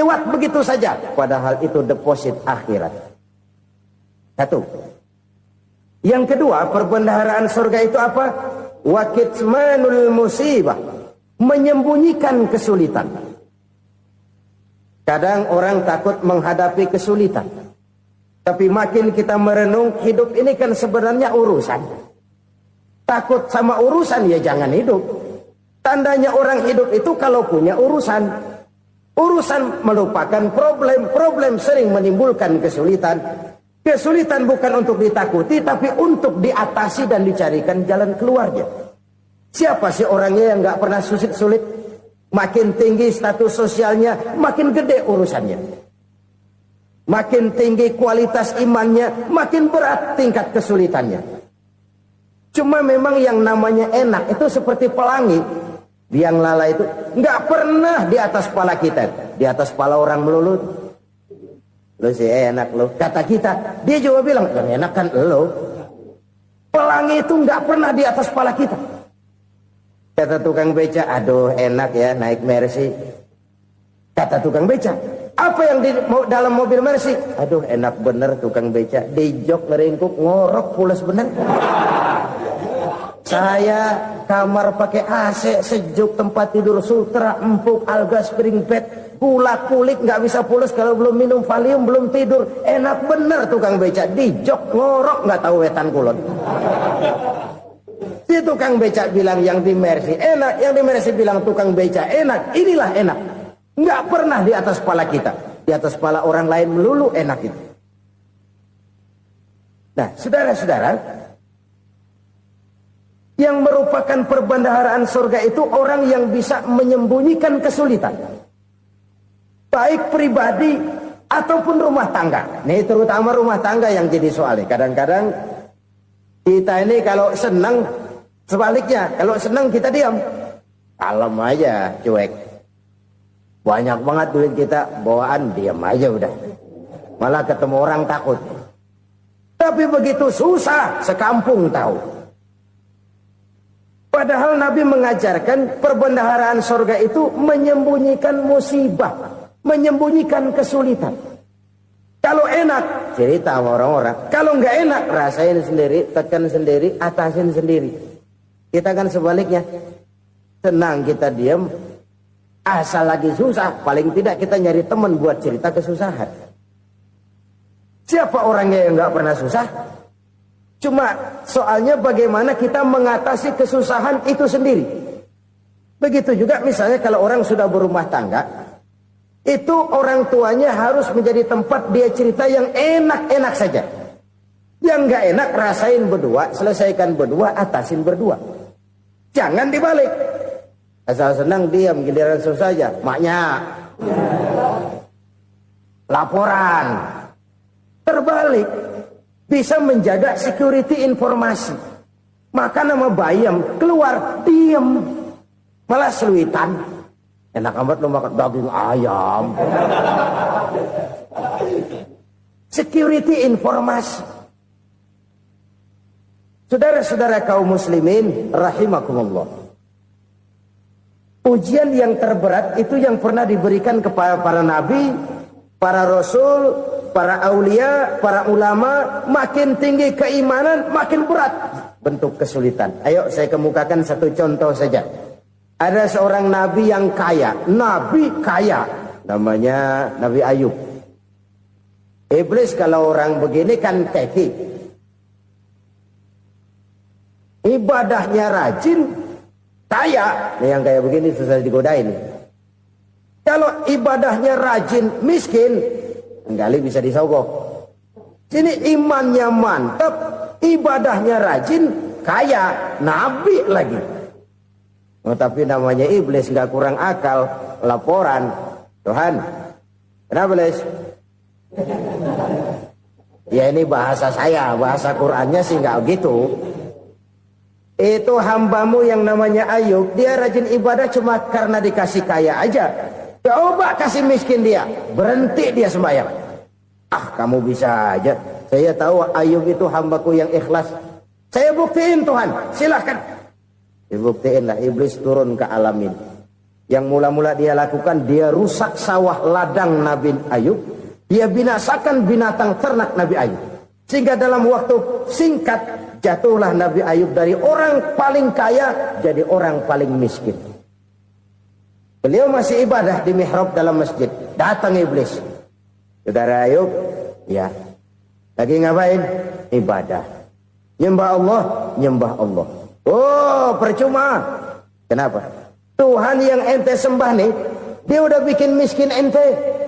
lewat begitu saja. Padahal itu deposit akhirat. Satu. Yang kedua, perbendaharaan surga itu apa? Wa kitmanul musibah, menyembunyikan kesulitan. Kadang orang takut menghadapi kesulitan. Tapi makin kita merenung, hidup ini kan sebenarnya urusan. Takut sama urusan, ya jangan hidup. Tandanya orang hidup itu kalau punya urusan. Urusan melupakan problem. Problem sering menimbulkan kesulitan. Kesulitan bukan untuk ditakuti, tapi untuk diatasi dan dicarikan jalan keluarnya. Siapa sih orangnya yang gak pernah sulit-sulit? Makin tinggi status sosialnya, makin gede urusannya. Makin tinggi kualitas imannya, makin berat tingkat kesulitannya. Cuma memang yang namanya enak itu seperti pelangi. Biang lala itu nggak pernah di atas kepala kita, di atas kepala orang melulu. Lo sih enak lo, kata kita. Dia juga bilang, yang enak kan lo. Pelangi itu nggak pernah di atas kepala kita. Kata tukang beca, aduh enak ya naik Mercy. Kata tukang beca, apa yang di dalam mobil Mercy? Aduh enak bener tukang beca, di jok ngeringkuk ngorok pulas bener. Saya kamar pakai AC, sejuk, tempat tidur sutra, empuk, alga, spring bed, kulak kulik nggak bisa pulas kalau belum minum Valium, belum tidur. Enak bener tukang beca, di jok ngorok nggak tahu wetan kulon. Si tukang beca bilang yang di Mercy enak, yang di Mercy bilang tukang beca enak. Inilah enak. Nggak pernah di atas kepala kita, di atas kepala orang lain melulu enak itu. Nah, saudara-saudara, yang merupakan perbendaharaan surga itu orang yang bisa menyembunyikan kesulitan, baik pribadi ataupun rumah tangga. Nih terutama rumah tangga yang jadi soalnya. Kadang-kadang kita ini kalau senang, sebaliknya kalau senang kita diam, kalem aja, cuek. Banyak banget duit kita bawaan, diam aja udah. Malah ketemu orang takut. Tapi begitu susah, sekampung tahu. Padahal Nabi mengajarkan perbendaharaan surga itu menyembunyikan musibah, menyembunyikan kesulitan. Kalau enak, cerita sama orang-orang. Kalau nggak enak, rasain sendiri, tekan sendiri, atasin sendiri. Kita kan sebaliknya. Tenang kita diam, asal lagi susah, paling tidak kita nyari teman buat cerita kesusahan. Siapa orangnya yang nggak pernah susah? Cuma soalnya bagaimana kita mengatasi kesusahan itu sendiri. Begitu juga misalnya kalau orang sudah berumah tangga, itu orang tuanya harus menjadi tempat dia cerita yang enak-enak saja. Yang nggak enak rasain berdua, selesaikan berdua, atasin berdua. Jangan dibalik. Asal senang diam, giliran susah aja. Maknya laporan. Terbalik. Bisa menjaga security informasi. Maka nama bayam keluar diam, malah seluitan. Enak amat lo makan daging ayam. Security informasi. Saudara-saudara kaum muslimin rahimakumullah. Ujian yang terberat itu yang pernah diberikan kepada para nabi, para rasul, para aulia, para ulama. Makin tinggi keimanan, makin berat bentuk kesulitan. Ayo saya kemukakan satu contoh saja. Ada seorang nabi yang kaya, nabi kaya, namanya Nabi Ayub. Iblis kalau orang begini kan keki, ibadahnya rajin, kaya. Nih yang kayak begini susah digodain. Kalau ibadahnya rajin, miskin, kali bisa disogok. Sini imannya mantap, ibadahnya rajin, kaya, nabi lagi. Oh, tapi namanya iblis nggak kurang akal. Laporan, Tuhan, kenapa les? Ya ini bahasa saya, bahasa Qurannya sih nggak gitu. Itu hambamu yang namanya Ayub, dia rajin ibadah cuma karena dikasih kaya aja. Coba kasih miskin dia, berhenti dia sembahyang. Ah kamu bisa aja. Saya tahu Ayub itu hambaku yang ikhlas. Saya buktiin Tuhan, silahkan. Dibuktiin lah, iblis turun ke alam ini. Yang mula-mula dia lakukan, dia rusak sawah ladang Nabi Ayub. Dia binasakan binatang ternak Nabi Ayub. Sehingga dalam waktu singkat, jatuhlah Nabi Ayub dari orang paling kaya, jadi orang paling miskin. Beliau masih ibadah di mihrab dalam masjid. Datang iblis. Saudara Ayub, ya, lagi ngapain? Ibadah. Nyembah Allah, nyembah Allah. Oh, percuma. Kenapa? Tuhan yang ente sembah nih, dia udah bikin miskin ente.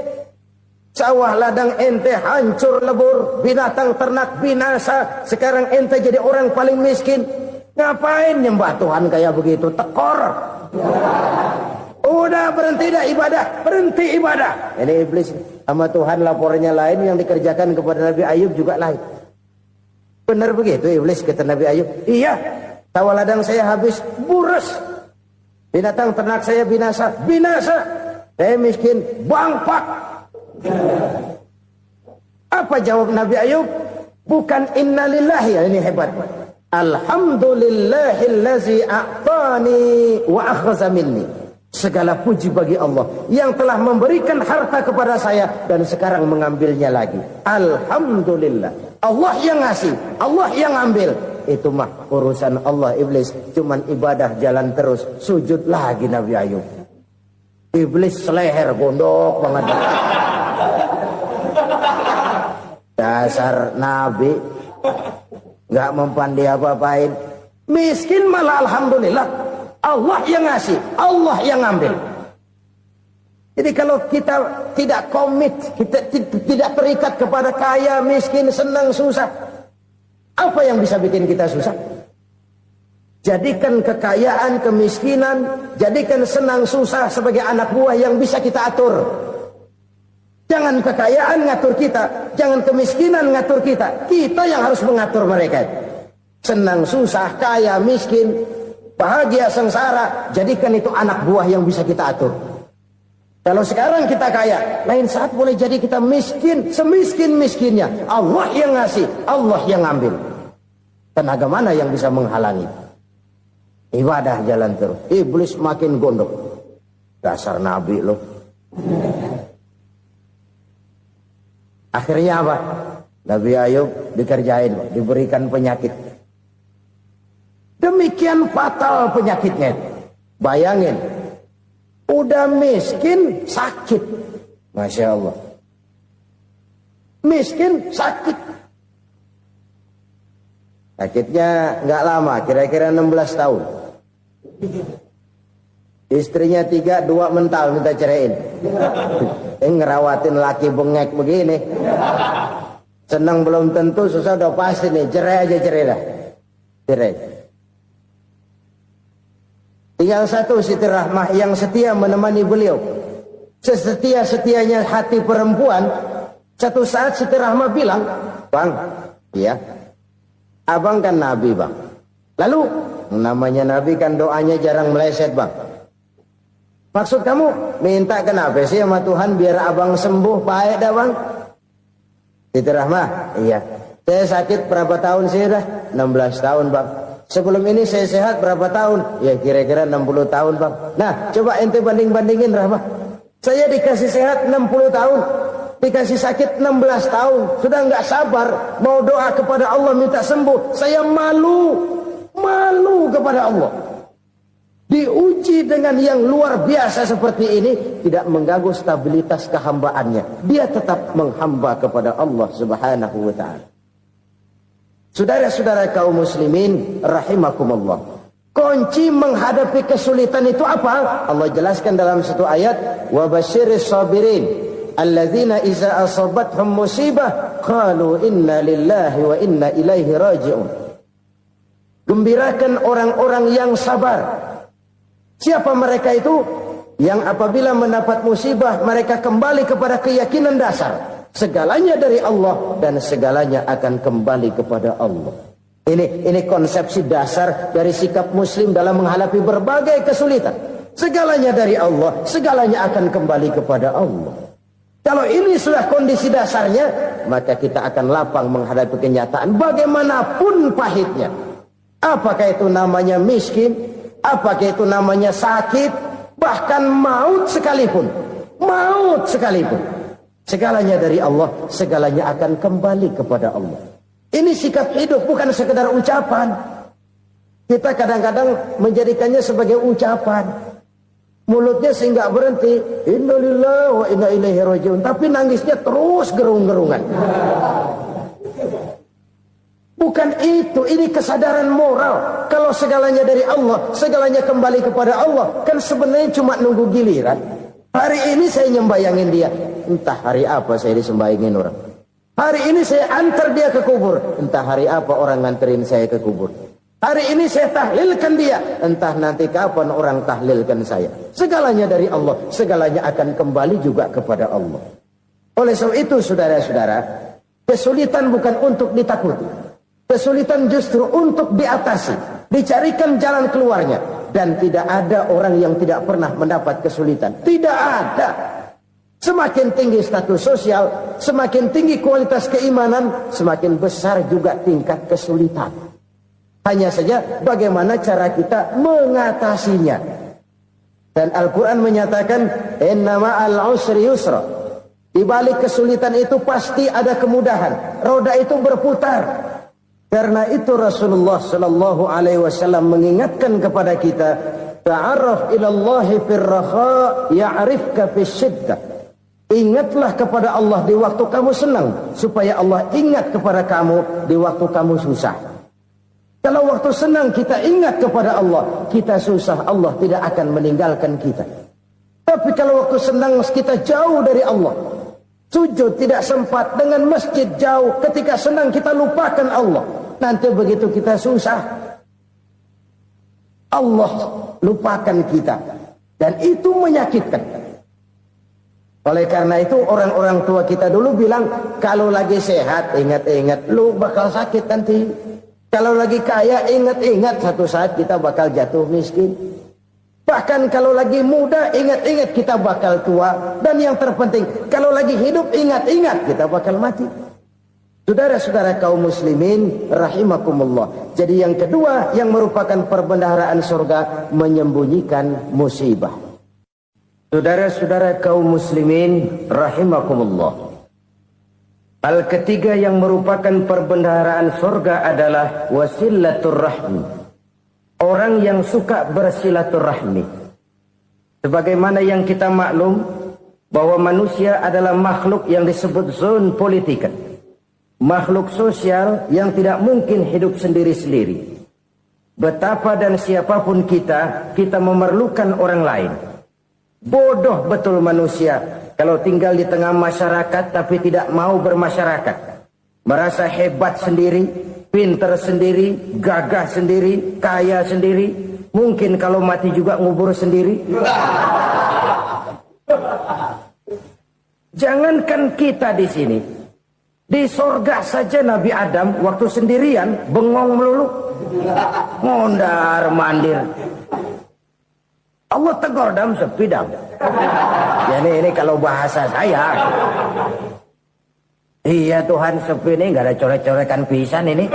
Sawah ladang ente hancur lebur, binatang ternak binasa. Sekarang ente jadi orang paling miskin. Ngapain nyembah Tuhan kayak begitu? Tekor. Udah berhenti dah ibadah, berhenti ibadah. Ini iblis sama Tuhan laporannya lain, yang dikerjakan kepada Nabi Ayub juga lain. Benar begitu iblis, kata Nabi Ayub. Iya, sawah ladang saya habis, buras. Binatang ternak saya binasa, binasa. Saya miskin, bangpak. Apa jawab Nabi Ayub? Bukan innalillahi, ya, ini hebat. Alhamdulillahillazi a'tani wa akhza minni. Segala puji bagi Allah yang telah memberikan harta kepada saya dan sekarang mengambilnya lagi. Alhamdulillah. Allah yang ngasih, Allah yang ambil. Itu mah urusan Allah. Iblis cuman ibadah jalan terus, sujud lagi Nabi Ayub. Iblis seleher gondok banget. Dasar Nabi nggak mempan dia apa-apain. Miskin malah alhamdulillah. Allah yang ngasih, Allah yang ambil. Jadi kalau kita tidak komit, kita tidak terikat kepada kaya, miskin, senang, susah, apa yang bisa bikin kita susah? Jadikan kekayaan, kemiskinan, jadikan senang, susah sebagai anak buah yang bisa kita atur. Jangan kekayaan ngatur kita, jangan kemiskinan ngatur kita. Kita yang harus mengatur mereka. Senang, susah, kaya, miskin, bahagia, sengsara, jadikan itu anak buah yang bisa kita atur. Kalau sekarang kita kaya, lain saat boleh jadi kita miskin, semiskin-miskinnya. Allah yang ngasih, Allah yang ambil. Tenaga mana yang bisa menghalangi? Ibadah jalan terus. Iblis makin gondok. Dasar Nabi loh. Akhirnya apa? Nabi Ayub dikerjain, diberikan penyakit. Demikian fatal penyakitnya. Bayangin, udah miskin, sakit. Masya Allah. Miskin, sakit. Sakitnya nggak lama, kira-kira 16 tahun. Istrinya 3, 2 mental minta ceraiin. Ngerawatin laki bengek begini. Senang belum tentu, susah udah pasti nih. Cerai aja, cerai dah. Cerai. Tinggal satu Siti Rahmah yang setia menemani beliau. Sesetia-setianya hati perempuan. Satu saat Siti Rahmah bilang, "Bang, iya, abang kan Nabi, Bang. Lalu, namanya Nabi kan doanya jarang meleset, Bang. Maksud kamu minta kenapa sih sama Tuhan biar abang sembuh baik dah, Bang?" Siti Rahmah, iya. Saya sakit berapa tahun sih dah? 16 tahun, Bang. Sebelum ini saya sehat berapa tahun? Ya kira-kira 60 tahun, Bang. Nah, coba ente banding-bandingin, Rahmah. Saya dikasih sehat 60 tahun. Dikasih sakit 16 tahun. Sudah nggak sabar. Mau doa kepada Allah minta sembuh. Saya malu. Malu kepada Allah. Diuji dengan yang luar biasa seperti ini, tidak mengganggu stabilitas kehambaannya. Dia tetap menghamba kepada Allah Subhanahu wa ta'ala. Saudara-saudara kaum muslimin rahimakumullah. Kunci menghadapi kesulitan itu apa? Allah jelaskan dalam satu ayat, wa basyiris sabirin alladzina iza asabathum musibah qalu inna lillahi wa inna ilaihi raji'un. Gembirakan orang-orang yang sabar. Siapa mereka itu? Yang apabila mendapat musibah mereka kembali kepada keyakinan dasar. Segalanya dari Allah dan segalanya akan kembali kepada Allah. Ini konsepsi dasar dari sikap muslim dalam menghadapi berbagai kesulitan. Segalanya dari Allah, segalanya akan kembali kepada Allah. Kalau ini sudah kondisi dasarnya, maka kita akan lapang menghadapi kenyataan bagaimanapun pahitnya. Apakah itu namanya miskin? Apakah itu namanya sakit? Bahkan maut sekalipun, segalanya dari Allah, segalanya akan kembali kepada Allah. Ini sikap hidup, bukan sekedar ucapan. Kita kadang-kadang menjadikannya sebagai ucapan. Mulutnya sehingga berhenti, innalillahi wa inna ilaihi rajiun, tapi nangisnya terus gerung-gerungan. Bukan itu, ini kesadaran moral. Kalau segalanya dari Allah, segalanya kembali kepada Allah, kan sebenarnya cuma nunggu giliran. Hari ini saya nyembayangin dia, entah hari apa saya disembayangin orang. Hari ini saya antar dia ke kubur, entah hari apa orang nganterin saya ke kubur. Hari ini saya tahlilkan dia, entah nanti kapan orang tahlilkan saya. Segalanya dari Allah, segalanya akan kembali juga kepada Allah. Oleh sebab itu saudara-saudara, kesulitan bukan untuk ditakuti. Kesulitan justru untuk diatasi, dicarikan jalan keluarnya. Dan tidak ada orang yang tidak pernah mendapat kesulitan. Tidak ada. Semakin tinggi status sosial, semakin tinggi kualitas keimanan, semakin besar juga tingkat kesulitan. Hanya saja bagaimana cara kita mengatasinya. Dan Al-Quran menyatakan, inna ma'al usri yusra. Di balik kesulitan itu pasti ada kemudahan. Roda itu berputar. Karena itu Rasulullah sallallahu alaihi wasallam mengingatkan kepada kita, ta'arraf ilallahi firraha ya'rifka fisyiddah. Ingatlah kepada Allah di waktu kamu senang, supaya Allah ingat kepada kamu di waktu kamu susah. Kalau waktu senang kita ingat kepada Allah, kita susah, Allah tidak akan meninggalkan kita. Tapi kalau waktu senang kita jauh dari Allah, sujud tidak sempat, dengan masjid jauh, ketika senang kita lupakan Allah. Nanti begitu kita susah, Allah lupakan kita. Dan itu menyakitkan. Oleh karena itu orang-orang tua kita dulu bilang, kalau lagi sehat ingat-ingat lu bakal sakit nanti. Kalau lagi kaya ingat-ingat satu saat kita bakal jatuh miskin. Bahkan kalau lagi muda ingat-ingat kita bakal tua. Dan yang terpenting kalau lagi hidup ingat-ingat kita bakal mati. Saudara-saudara kaum muslimin rahimakumullah. Jadi yang kedua yang merupakan perbendaharaan surga, menyembunyikan musibah. Saudara-saudara kaum muslimin rahimakumullah. Hal ketiga yang merupakan perbendaharaan surga adalah wasilaturrahmi. Orang yang suka bersilaturahmi. Sebagaimana yang kita maklum bahwa manusia adalah makhluk yang disebut zon politika. Makhluk sosial yang tidak mungkin hidup sendiri-sendiri. Betapa dan siapapun kita memerlukan orang lain. Bodoh betul manusia kalau tinggal di tengah masyarakat tapi tidak mau bermasyarakat. Merasa hebat sendiri, pintar sendiri, gagah sendiri, kaya sendiri. Mungkin kalau mati juga ngubur sendiri. Jangankan kita di sini, di sorga saja Nabi Adam waktu sendirian bengong melulu, mondar mandir. Allah tegur dam sepi dam. Ya ini kalau bahasa saya. Iya Tuhan sepi ini nggak ada coret-corekan pisan ini.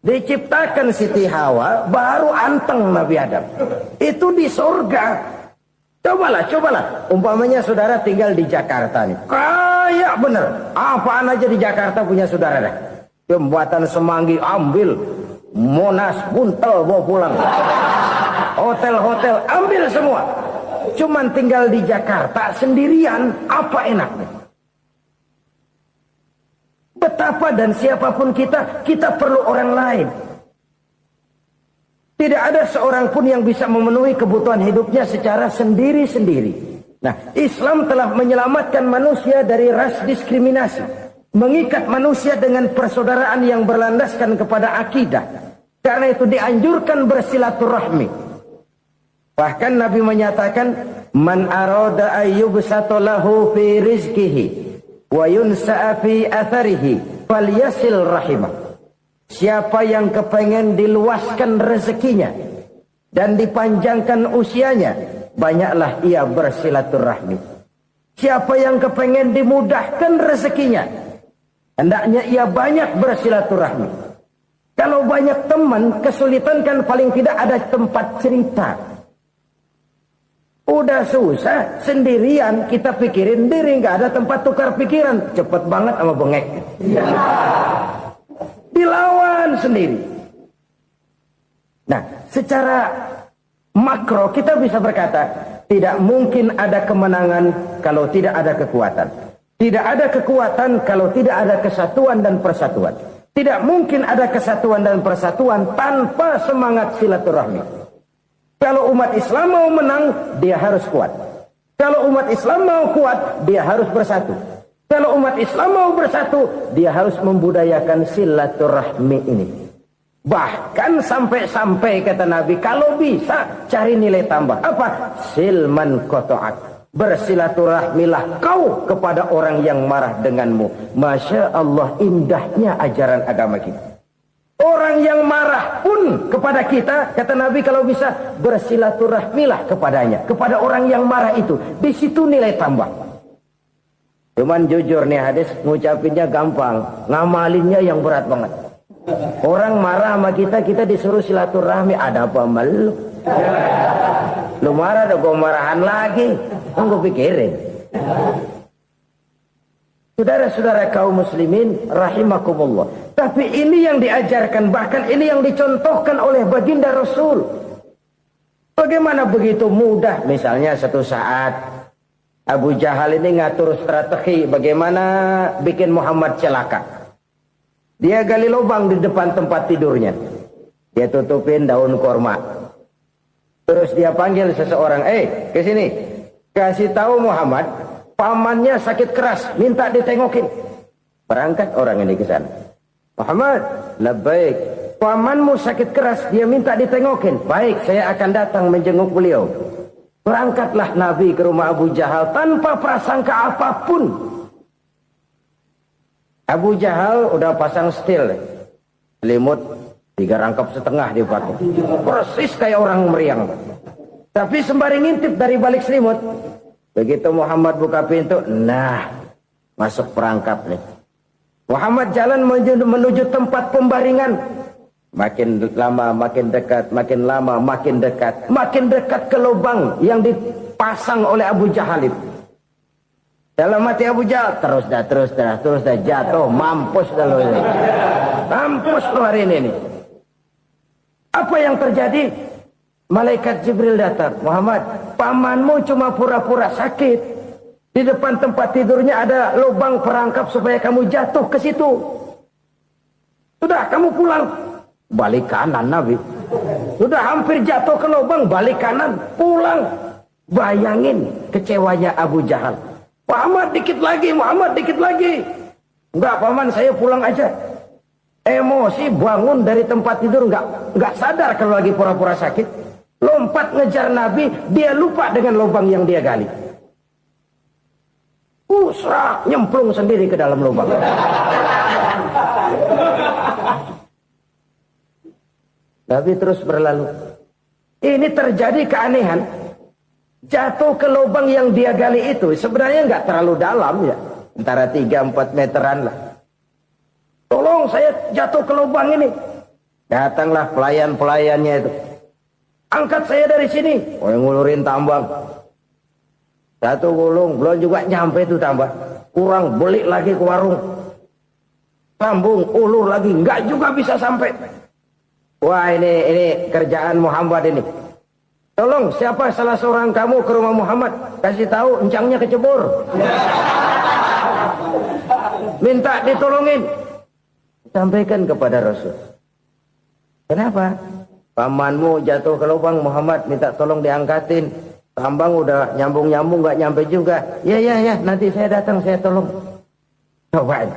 Diciptakan Siti Hawa baru anteng Nabi Adam. Itu di surga. Cobalah. Umpamanya saudara tinggal di Jakarta nih. Kayak bener. Apaan aja di Jakarta punya saudara dah. Jembatan Semanggi ambil. Monas, Buntel bawa pulang. Hotel-hotel ambil semua. Cuman tinggal di Jakarta sendirian, apa enaknya? Betapa dan siapapun kita perlu orang lain. Tidak ada seorang pun yang bisa memenuhi kebutuhan hidupnya secara sendiri-sendiri. Nah, Islam telah menyelamatkan manusia dari ras diskriminasi. Mengikat manusia dengan persaudaraan yang berlandaskan kepada akidah. Karena itu dianjurkan bersilaturahmi. Bahkan Nabi menyatakan, man arada ayyubsata lahu fi rizqihi wa yunsa'a fi atharihi falyasil rahimah. Siapa yang kepengen diluaskan rezekinya dan dipanjangkan usianya, banyaklah ia bersilaturahmi. Siapa yang kepengen dimudahkan rezekinya, hendaknya ia banyak bersilaturahmi. Kalau banyak teman, kesulitan kan paling tidak ada tempat cerita. Udah susah, sendirian, kita pikirin diri, nggak ada tempat tukar pikiran. Cepet banget sama bengek. Dilawan sendiri. Nah, secara makro kita bisa berkata, tidak mungkin ada kemenangan kalau tidak ada kekuatan. Tidak ada kekuatan kalau tidak ada kesatuan dan persatuan. Tidak mungkin ada kesatuan dan persatuan tanpa semangat silaturahmi. Kalau umat Islam mau menang, dia harus kuat. Kalau umat Islam mau kuat, dia harus bersatu. Kalau umat Islam mau bersatu, dia harus membudayakan silaturahmi ini. Bahkan sampai-sampai kata Nabi, kalau bisa cari nilai tambah. Apa? Silman koto'ak. Bersilaturahmilah kau kepada orang yang marah denganmu. Masya Allah, indahnya ajaran agama kita. Orang yang marah pun kepada kita, kata Nabi, kalau bisa bersilaturahmilah kepadanya, kepada orang yang marah itu. Di situ nilai tambah. Cuman jujur nih hadis, ngucapinnya gampang, ngamalinnya yang berat banget. Orang marah sama kita, kita disuruh silaturahmi. Ada apa malu? Lu marah, ada gue marahan lagi. Gue pikirin. Saudara-saudara kaum muslimin rahimakumullah. Tapi ini yang diajarkan, bahkan ini yang dicontohkan oleh baginda Rasul. Bagaimana begitu mudah? Misalnya satu saat Abu Jahal ini ngatur strategi bagaimana bikin Muhammad celaka. Dia gali lubang di depan tempat tidurnya. Dia tutupin daun korma. Terus dia panggil seseorang, ke sini. Kasih tahu Muhammad, pamannya sakit keras, minta ditengokin. Berangkat orang ini ke sana. Muhammad, labbaik. Pamanmu sakit keras, dia minta ditengokin. Baik, saya akan datang menjenguk beliau. Berangkatlah Nabi ke rumah Abu Jahal tanpa prasangka apapun. Abu Jahal udah pasang stil, selimut 3 rangkap setengah dipakai. Persis kayak orang meriang. Tapi sembari ngintip dari balik selimut. Begitu Muhammad buka pintu, nah, masuk perangkap nih. Muhammad jalan menuju tempat pembaringan. Makin lama makin dekat, makin lama makin dekat. Makin dekat ke lubang yang dipasang oleh Abu Jahal itu. Dalam hati Abu Jahal, terus dah jatuh, mampus dah lo ini. Mampus lo hari ini nih. Apa yang terjadi? Malaikat Jibril datang. Muhammad, pamanmu cuma pura-pura sakit. Di depan tempat tidurnya ada lubang perangkap supaya kamu jatuh ke situ. Sudah, kamu pulang. Balik kanan Nabi. Sudah hampir jatuh ke lubang, balik kanan, pulang. Bayangin kecewanya Abu Jahal. Muhammad dikit lagi. Enggak paman, saya pulang aja. Emosi bangun dari tempat tidur, enggak sadar kalau lagi pura-pura sakit. Lompat ngejar Nabi, dia lupa dengan lubang yang dia gali. Usrah, nyemplung sendiri ke dalam lubang. Nabi terus berlalu. Ini terjadi keanehan. Jatuh ke lubang yang dia gali itu sebenarnya nggak terlalu dalam ya, antara 3-4 meteran lah. Tolong, saya jatuh ke lubang ini. Datanglah pelayan-pelayannya itu. Angkat saya dari sini. Oh, yang ngulurin tambang. Satu gulung, belum juga nyampe itu tambang. Kurang, beli lagi ke warung. Sambung, ulur lagi, nggak juga bisa sampai. Wah, ini kerjaan Muhammad ini. Tolong, siapa salah seorang kamu ke rumah Muhammad? Kasih tahu, encangnya kecebur. Minta ditolongin. Sampaikan kepada Rasul. Kenapa? Pamanmu jatuh ke lubang, Muhammad minta tolong diangkatin. Tambang udah nyambung-nyambung, nggak nyampe juga. Ya, nanti saya datang, saya tolong. Coba.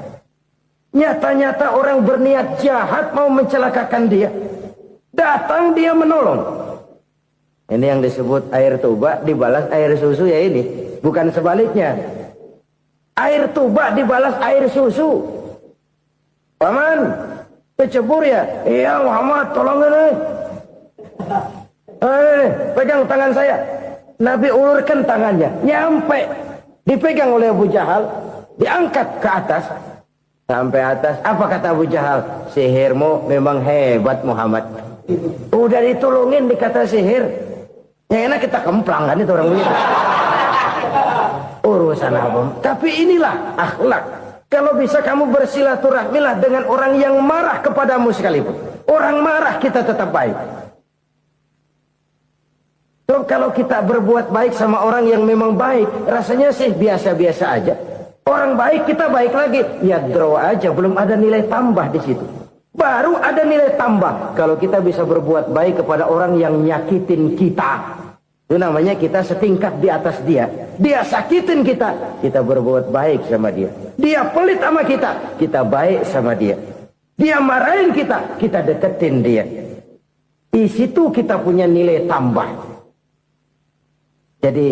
Nyata-nyata orang berniat jahat mau mencelakakan dia. Datang dia menolong. Ini yang disebut air tuba dibalas air susu ya ini. Bukan sebaliknya. Air tuba dibalas air susu. Paman, kecebur ya? Iya Muhammad, tolong ini. Pegang tangan saya. Nabi ulurkan tangannya. Nyampe. Dipegang oleh Abu Jahal. Diangkat ke atas. Sampai atas, apa kata Abu Jahal? Sihirmu memang hebat Muhammad. Udah ditolongin dikata sihir. Yang enak kita kemplang kan itu orang begitu. Urusan apa? Tapi inilah akhlak. Kalau bisa kamu bersilaturahmilah dengan orang yang marah kepadamu sekalipun. Orang marah kita tetap baik. So, kalau kita berbuat baik sama orang yang memang baik, rasanya sih biasa-biasa aja. Orang baik kita baik lagi, ya draw aja, belum ada nilai tambah di situ. Baru ada nilai tambah kalau kita bisa berbuat baik kepada orang yang nyakitin kita. Itu namanya kita setingkat di atas dia. Dia sakitin kita, kita berbuat baik sama dia. Dia pelit sama kita, kita baik sama dia. Dia marahin kita, kita deketin dia. Di situ kita punya nilai tambah. Jadi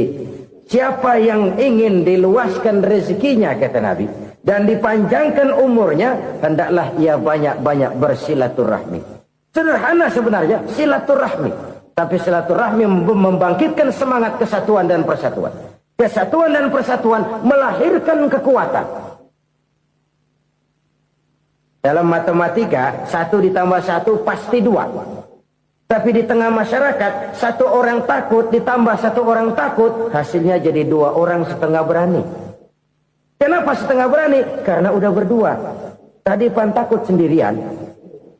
siapa yang ingin diluaskan rezekinya, kata Nabi, dan dipanjangkan umurnya, hendaklah ia banyak-banyak bersilaturahmi. Sederhana sebenarnya silaturahmi, tapi silaturahmi membangkitkan semangat kesatuan dan persatuan. Kesatuan dan persatuan melahirkan kekuatan. Dalam matematika 1 ditambah 1 pasti 2. Tapi di tengah masyarakat, 1 orang takut ditambah 1 orang takut, hasilnya jadi 2 orang setengah berani. Kenapa setengah berani? Karena udah berdua. Tadi pan takut sendirian.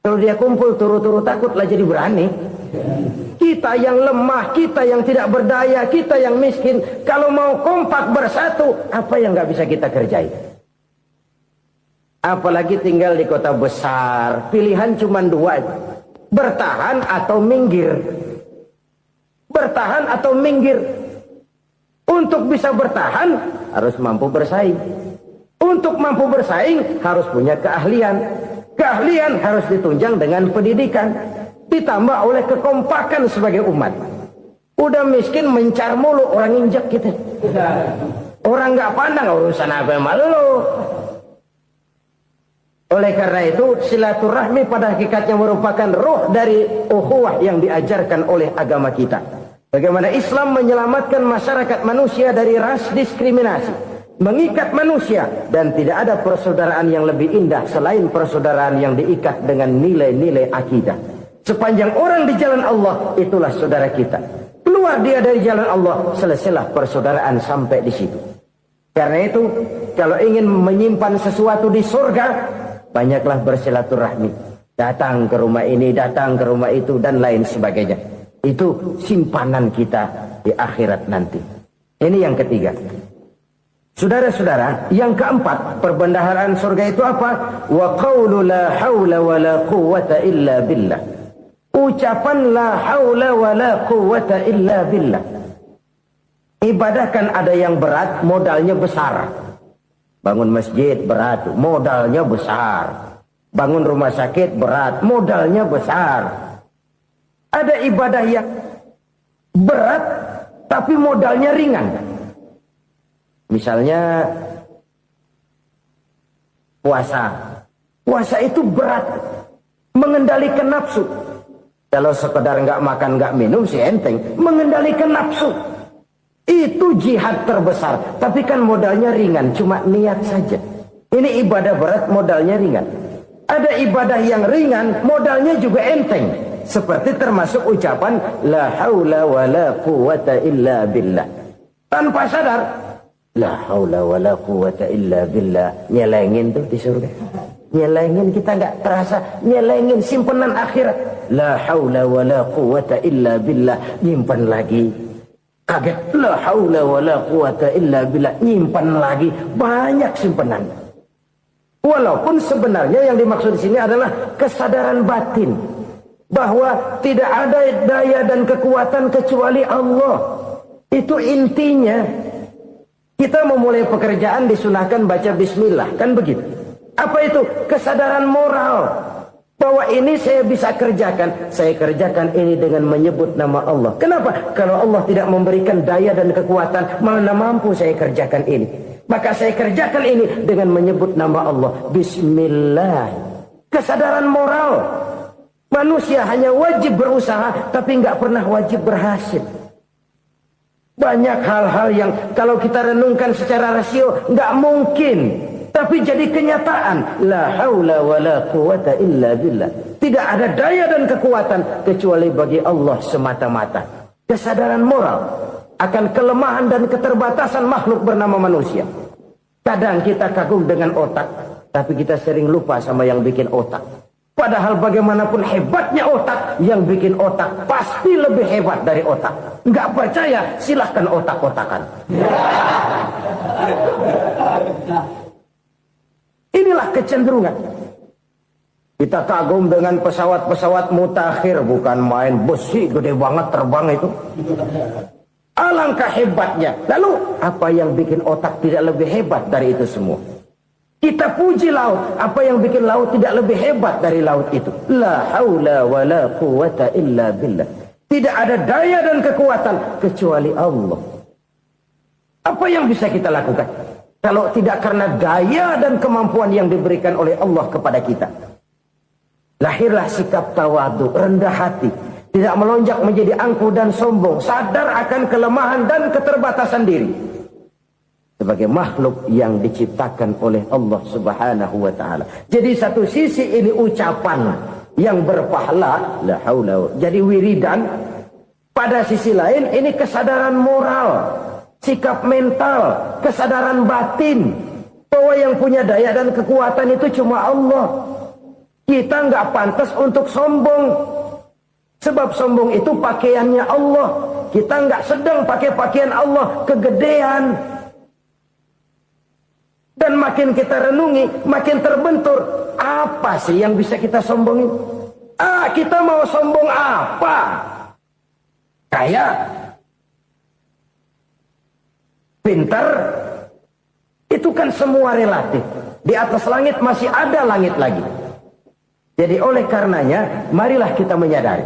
Kalau dia kumpul turu-turu takutlah jadi berani. Kita yang lemah, kita yang tidak berdaya, kita yang miskin, kalau mau kompak bersatu, apa yang nggak bisa kita kerjain? Apalagi tinggal di kota besar, pilihan cuma 2. Bertahan atau minggir. Bertahan atau minggir. Untuk bisa bertahan harus mampu bersaing. Untuk mampu bersaing harus punya keahlian. Keahlian harus ditunjang dengan pendidikan, ditambah oleh kekompakan sebagai umat. Udah miskin mencar mulu, orang injak kita. Orang nggak pandang urusan apa malu. Oleh karena itu, silaturahmi pada hakikatnya merupakan roh dari ukhuwah yang diajarkan oleh agama kita. Bagaimana Islam menyelamatkan masyarakat manusia dari ras diskriminasi, mengikat manusia, dan tidak ada persaudaraan yang lebih indah selain persaudaraan yang diikat dengan nilai-nilai akidah. Sepanjang orang di jalan Allah, itulah saudara kita. Keluar dia dari jalan Allah, selesailah persaudaraan sampai di situ. Karena itu, kalau ingin menyimpan sesuatu di surga, banyaklah bersilaturahmi. Datang ke rumah ini, datang ke rumah itu, dan lain sebagainya. Itu simpanan kita di akhirat nanti. Ini yang ketiga. Saudara-saudara, yang keempat, perbendaharaan surga itu apa? Wa qawlu la hawla wa la quwwata illa billah. Ucapan la hawla wa la quwwata illa billah. Ibadah kan ada yang berat, modalnya besar. Bangun masjid berat, modalnya besar. Bangun rumah sakit berat, modalnya besar. Ada ibadah yang berat, tapi modalnya ringan. Misalnya puasa. Puasa itu berat, mengendalikan nafsu. Kalau sekedar nggak makan nggak minum sih enteng, mengendalikan nafsu. Itu jihad terbesar, tapi kan modalnya ringan, cuma niat saja. Ini ibadah berat, modalnya ringan. Ada ibadah yang ringan, modalnya juga enteng. Seperti termasuk ucapan la haula wa la quwwata illa billah. Tanpa sadar, la haula wa la quwwata illa billah. Nyelengin tuh di surga. Nyelengin, kita nggak terasa, nyelengin simpenan akhirat. La haula wa la quwwata illa billah. Nyimpan lagi. Kaget, la haula wa la quwwata illa billah, nyimpan lagi, banyak simpanan. Walaupun sebenarnya yang dimaksud di sini adalah kesadaran batin bahwa tidak ada daya dan kekuatan kecuali Allah. Itu intinya. Kita memulai pekerjaan disunahkan baca bismillah, kan begitu. Apa itu? Kesadaran moral. Bahwa ini saya bisa kerjakan. Saya kerjakan ini dengan menyebut nama Allah. Kenapa? Kalau Allah tidak memberikan daya dan kekuatan, mana mampu saya kerjakan ini. Maka saya kerjakan ini dengan menyebut nama Allah. Bismillah. Kesadaran moral. Manusia hanya wajib berusaha, tapi nggak pernah wajib berhasil. Banyak hal-hal yang kalau kita renungkan secara rasio, nggak mungkin Tapi jadi kenyataan. La haula wa la quwata illa billah. Tidak ada daya dan kekuatan kecuali bagi Allah semata-mata. Kesadaran moral akan kelemahan dan keterbatasan makhluk bernama manusia. Kadang kita kagum dengan otak, tapi kita sering lupa sama yang bikin otak. Padahal bagaimanapun hebatnya otak, yang bikin otak pasti lebih hebat dari otak. Nggak percaya, silahkan otak-otakan. Inilah kecenderungan. Kita kagum dengan pesawat-pesawat mutakhir, bukan main besi gede banget terbang itu. Alangkah hebatnya. Lalu apa yang bikin otak tidak lebih hebat dari itu semua? Kita puji laut. Apa yang bikin laut tidak lebih hebat dari laut itu? La haula wa la quwata illa billah. Tidak ada daya dan kekuatan kecuali Allah. Apa yang bisa kita lakukan kalau tidak karena daya dan kemampuan yang diberikan oleh Allah kepada kita? Lahirlah sikap tawadu, rendah hati. Tidak melonjak menjadi angkuh dan sombong. Sadar akan kelemahan dan keterbatasan diri. Sebagai makhluk yang diciptakan oleh Allah subhanahu wa ta'ala. Jadi satu sisi ini ucapan yang berpahala. La haula. Jadi wiridan. Pada sisi lain ini kesadaran moral. Sikap mental. Kesadaran batin. Bahwa yang punya daya dan kekuatan itu cuma Allah. Kita nggak pantas untuk sombong. Sebab sombong itu pakaiannya Allah. Kita nggak sedang pakai pakaian Allah kegedean. Dan makin kita renungi, makin terbentur. Apa sih yang bisa kita sombongin? Kita mau sombong apa? Kaya? Pintar? Itu kan semua relatif. Di atas langit masih ada langit lagi. Jadi oleh karenanya, marilah kita menyadari.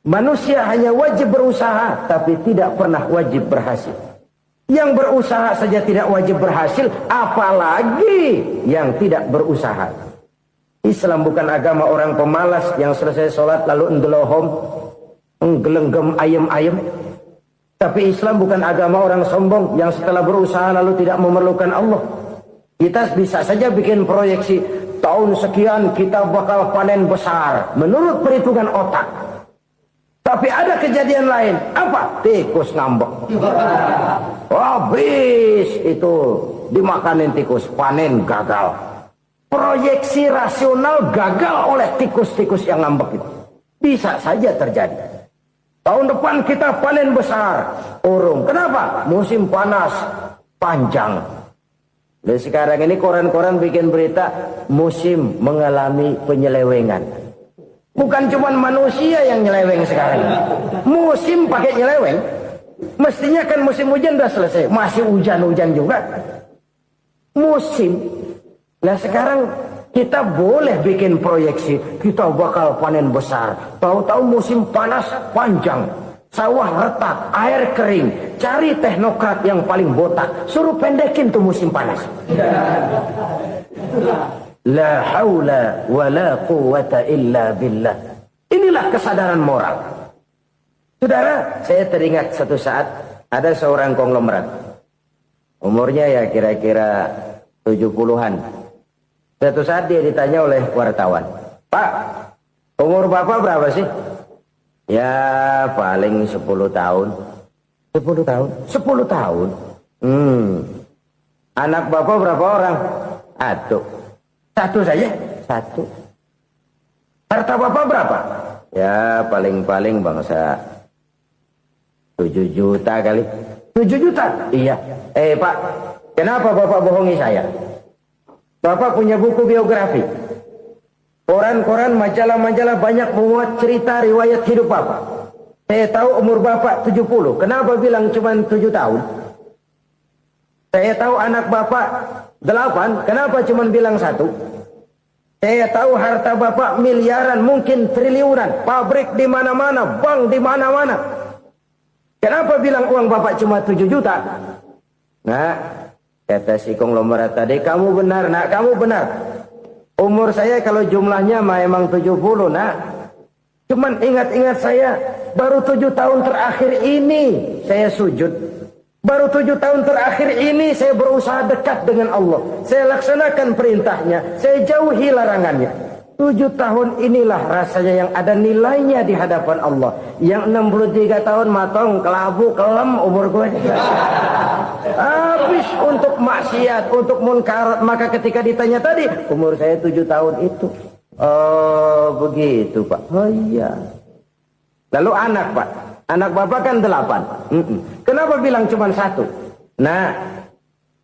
Manusia hanya wajib berusaha, tapi tidak pernah wajib berhasil. Yang berusaha saja tidak wajib berhasil, apalagi yang tidak berusaha. Islam bukan agama orang pemalas yang selesai sholat lalu enggelohom, enggelenggem ayem-ayem. Tapi Islam bukan agama orang sombong yang setelah berusaha lalu tidak memerlukan Allah. Kita bisa saja bikin proyeksi, tahun sekian kita bakal panen besar menurut perhitungan otak. Tapi ada kejadian lain. Apa? Tikus ngambek. Habis itu dimakanin tikus, panen gagal. Proyeksi rasional gagal oleh tikus-tikus yang ngambek itu. Bisa saja terjadi. Tahun depan kita panen besar, urung. Kenapa? Musim panas panjang. Dan sekarang ini koran-koran bikin berita musim mengalami penyelewengan. Bukan cuma manusia yang nyeleweng sekarang. Musim pakai nyeleweng. Mestinya kan musim hujan udah selesai. Masih hujan-hujan juga. Musim. Nah sekarang kita boleh bikin proyeksi. Kita bakal panen besar. Tahu-tahu musim panas panjang. Sawah retak, air kering. Cari teknokrat yang paling botak. Suruh pendekin tuh musim panas. La haula wa la quwata illa billah. Inilah kesadaran moral. Saudara, saya teringat satu saat ada seorang konglomerat. Umurnya ya kira-kira 70-an. Satu saat dia ditanya oleh wartawan, "Pak, umur Bapak berapa sih?" "Ya paling 10 tahun." 10 tahun? 10 tahun? Anak Bapak berapa orang? Satu saja? Satu. Harta Bapak berapa? Ya paling-paling bangsa 7 juta kali. 7 juta? Iya. Pak, kenapa Bapak bohongi saya? Bapak punya buku biografi. Koran-koran, majalah-majalah banyak memuat cerita riwayat hidup Bapak. Saya tahu umur Bapak 70. Kenapa bilang cuma 7 tahun? Saya tahu anak Bapak 8. Kenapa cuma bilang 1? Saya tahu harta Bapak miliaran, mungkin triliunan. Pabrik di mana-mana, bank di mana-mana. Kenapa bilang uang Bapak cuma 7 juta? Nah, kata si konglomerat tadi, kamu benar nak, kamu benar. Umur saya kalau jumlahnya memang 70 nak. Cuman ingat-ingat saya, baru 7 tahun terakhir ini saya sujud. Baru 7 tahun terakhir ini saya berusaha dekat dengan Allah. Saya laksanakan perintahnya, saya jauhi larangannya. 7 tahun inilah rasanya yang ada nilainya di hadapan Allah. Yang 63 tahun matong, kelabu, kelem umur gue. Habis untuk maksiat, untuk munkarat. Maka ketika ditanya tadi, umur saya 7 tahun itu. Oh begitu Pak. Oh iya. Lalu anak Pak. Anak Bapak kan 8. Kenapa bilang cuma 1? Nah,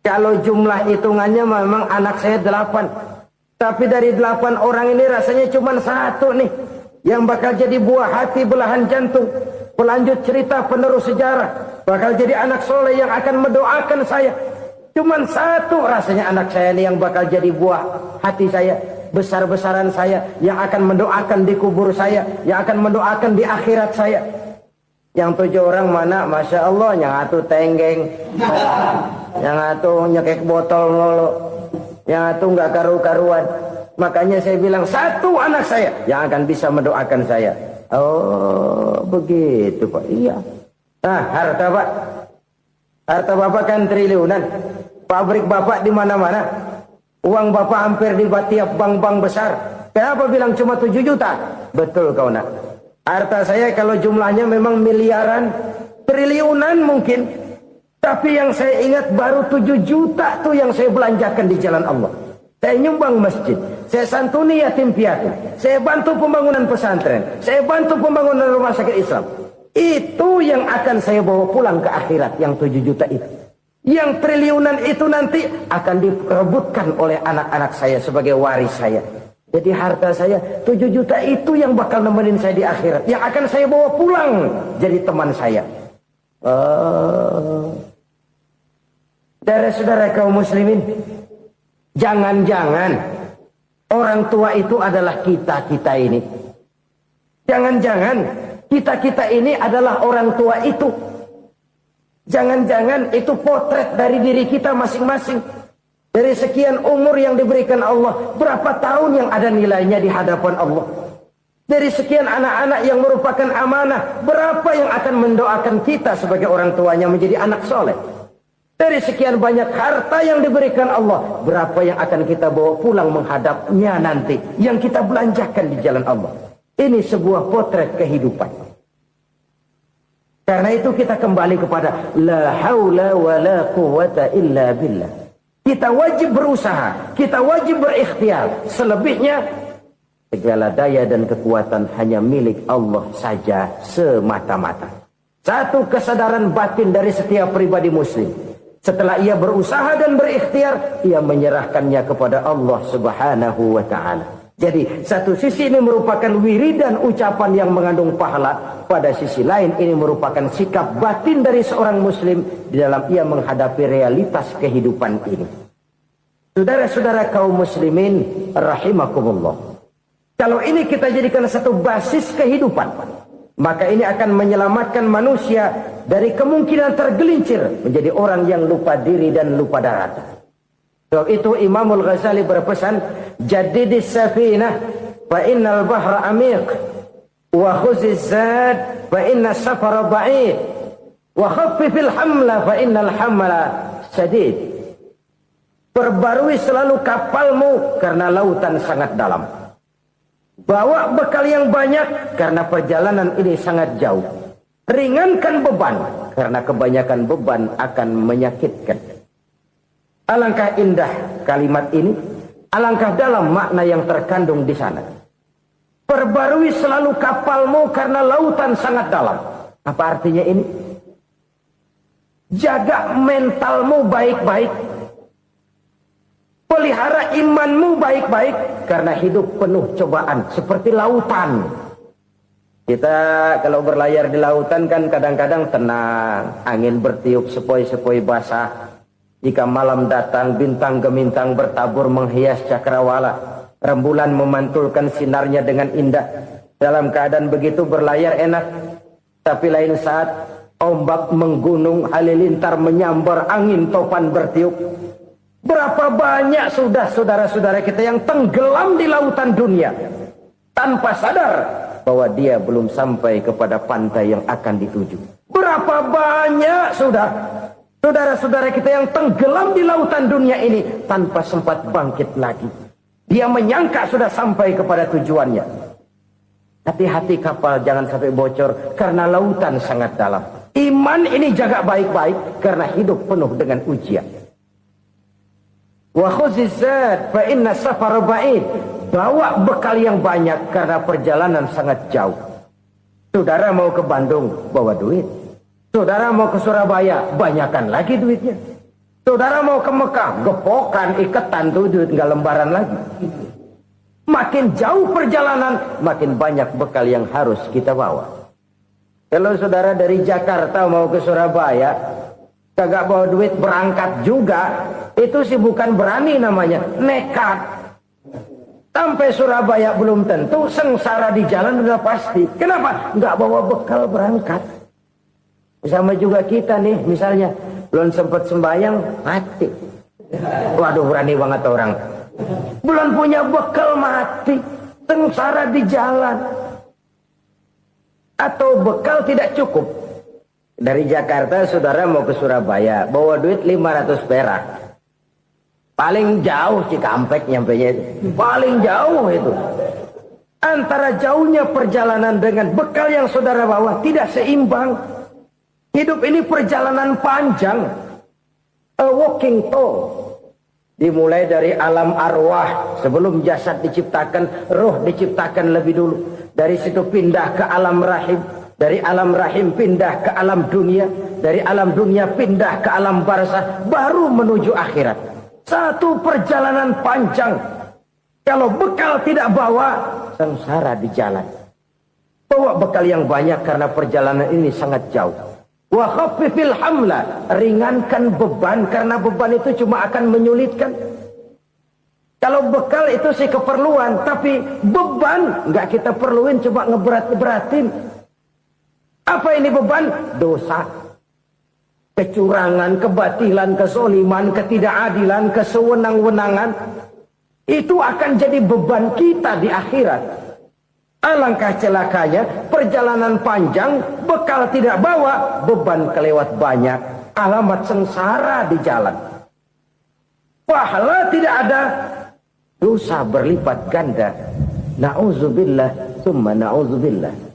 kalau jumlah hitungannya memang anak saya 8. Tapi dari 8 orang ini rasanya cuma 1 nih yang bakal jadi buah hati, belahan jantung, pelanjut cerita, penerus sejarah, bakal jadi anak soleh yang akan mendoakan saya. Cuma 1 rasanya anak saya ini yang bakal jadi buah hati saya, besar-besaran saya, yang akan mendoakan di kubur saya, yang akan mendoakan di akhirat saya. Yang 7 orang mana? Masya Allah, yang 1 tenggeng, yang 1 nyekek botol mulu, yang 1 nggak karu-karuan. Makanya saya bilang 1 anak saya yang akan bisa mendoakan saya. Oh begitu Pak. Iya. Nah harta Pak, harta Bapak kan triliunan. Pabrik Bapak di mana-mana. Uang Bapak hampir di tiap bank-bank besar. Kenapa bilang cuma 7 juta? Betul kau nak. Harta saya kalau jumlahnya memang miliaran, triliunan mungkin. Tapi yang saya ingat baru 7 juta tuh yang saya belanjakan di jalan Allah. Saya nyumbang masjid, saya santuni yatim piatu, saya bantu pembangunan pesantren, saya bantu pembangunan rumah sakit Islam. Itu yang akan saya bawa pulang ke akhirat, yang 7 juta itu. Yang triliunan itu nanti akan diperebutkan oleh anak-anak saya sebagai waris saya. Jadi harta saya 7 juta itu yang bakal nemenin saya di akhirat, yang akan saya bawa pulang jadi teman saya. Saudara-saudara kaum muslimin, jangan-jangan orang tua itu adalah kita-kita ini. Jangan-jangan kita-kita ini adalah orang tua itu. Jangan-jangan itu potret dari diri kita masing-masing. Dari sekian umur yang diberikan Allah, berapa tahun yang ada nilainya di hadapan Allah. Dari sekian anak-anak yang merupakan amanah, berapa yang akan mendoakan kita sebagai orang tuanya menjadi anak soleh. Dari sekian banyak harta yang diberikan Allah, berapa yang akan kita bawa pulang menghadapnya nanti, yang kita belanjakan di jalan Allah. Ini sebuah potret kehidupan. Karena itu kita kembali kepada la haula wa la quwata illa billah. Kita wajib berusaha, kita wajib berikhtiar. Selebihnya, segala daya dan kekuatan hanya milik Allah saja semata-mata. Satu kesadaran batin dari setiap pribadi muslim. Setelah ia berusaha dan berikhtiar, ia menyerahkannya kepada Allah Subhanahu wa ta'ala. Jadi satu sisi ini merupakan wiridan ucapan yang mengandung pahala. Pada sisi lain ini merupakan sikap batin dari seorang muslim di dalam ia menghadapi realitas kehidupan ini. Saudara-saudara kaum muslimin rahimakumullah. Kalau ini kita jadikan satu basis kehidupan, maka ini akan menyelamatkan manusia dari kemungkinan tergelincir menjadi orang yang lupa diri dan lupa darat. Sebab itu Imamul Ghazali berpesan, jadidis safinah fa innal bahra amiq wa khuziz zad fa inna safara ba'id wa khaffifil hamla fa innal hamla sadid. Perbarui selalu kapalmu karena lautan sangat dalam. Bawa bekal yang banyak karena perjalanan ini sangat jauh. Ringankan beban karena kebanyakan beban akan menyakitkan. Alangkah indah kalimat ini, alangkah dalam makna yang terkandung di sana. Perbarui selalu kapalmu karena lautan sangat dalam. Apa artinya ini? Jaga mentalmu baik-baik. Pelihara imanmu baik-baik karena hidup penuh cobaan seperti lautan. Kita kalau berlayar di lautan kan kadang-kadang tenang, angin bertiup sepoi-sepoi basah. Jika malam datang, bintang gemintang bertabur menghias cakrawala. Rembulan memantulkan sinarnya dengan indah. Dalam keadaan begitu berlayar enak. Tapi lain saat ombak menggunung, halilintar menyambar, angin topan bertiup. Berapa banyak sudah saudara-saudara kita yang tenggelam di lautan dunia tanpa sadar bahwa dia belum sampai kepada pantai yang akan dituju. Berapa banyak sudah Saudara-saudara kita yang tenggelam di lautan dunia ini tanpa sempat bangkit lagi. Dia menyangka sudah sampai kepada tujuannya. Hati-hati kapal jangan sampai bocor karena lautan sangat dalam. Iman ini jaga baik-baik karena hidup penuh dengan ujian. Wa khuzizat fa inna safar ba'id. Bawa bekal yang banyak karena perjalanan sangat jauh. Saudara mau ke Bandung, bawa duit. Saudara mau ke Surabaya, banyakan lagi duitnya. Saudara mau ke Mekah, gepokan, iketan tuh duit nggak lembaran lagi. Makin jauh perjalanan, makin banyak bekal yang harus kita bawa. Kalau saudara dari Jakarta mau ke Surabaya, kagak bawa duit berangkat juga, itu sih bukan berani namanya, nekat. Sampai Surabaya belum tentu, sengsara di jalan udah pasti. Kenapa? Nggak bawa bekal berangkat. Sama juga kita nih, misalnya belum sempat sembahyang, mati. Waduh, berani banget orang. Belum punya bekal, mati. Sengsara di jalan. Atau bekal tidak cukup. Dari Jakarta saudara mau ke Surabaya, bawa duit 500 perak. Paling jauh Cikampek nyampenya itu. Paling jauh itu. Antara jauhnya perjalanan dengan bekal yang saudara bawa tidak seimbang. Hidup ini perjalanan panjang. A walking tour. Dimulai dari alam arwah. Sebelum jasad diciptakan, roh diciptakan lebih dulu. Dari situ pindah ke alam rahim. Dari alam rahim pindah ke alam dunia. Dari alam dunia pindah ke alam barzah. Baru menuju akhirat. Satu perjalanan panjang. Kalau bekal tidak bawa, sengsara di jalan. Bawa bekal yang banyak karena perjalanan ini sangat jauh. Wa khaffifil hamla, ringankan beban karena beban itu cuma akan menyulitkan. Kalau bekal itu sih keperluan, tapi beban nggak kita perluin, cuma ngeberat-beratin. Apa ini beban? Dosa, kecurangan, kebatilan, kesoliman, ketidakadilan, kesewenang-wenangan. Itu akan jadi beban kita di akhirat. Alangkah celakanya, perjalanan panjang, bekal tidak bawa, beban kelewat banyak, alamat sengsara di jalan. Pahala tidak ada, dosa berlipat ganda. Na'udzubillah, summa na'udzubillah.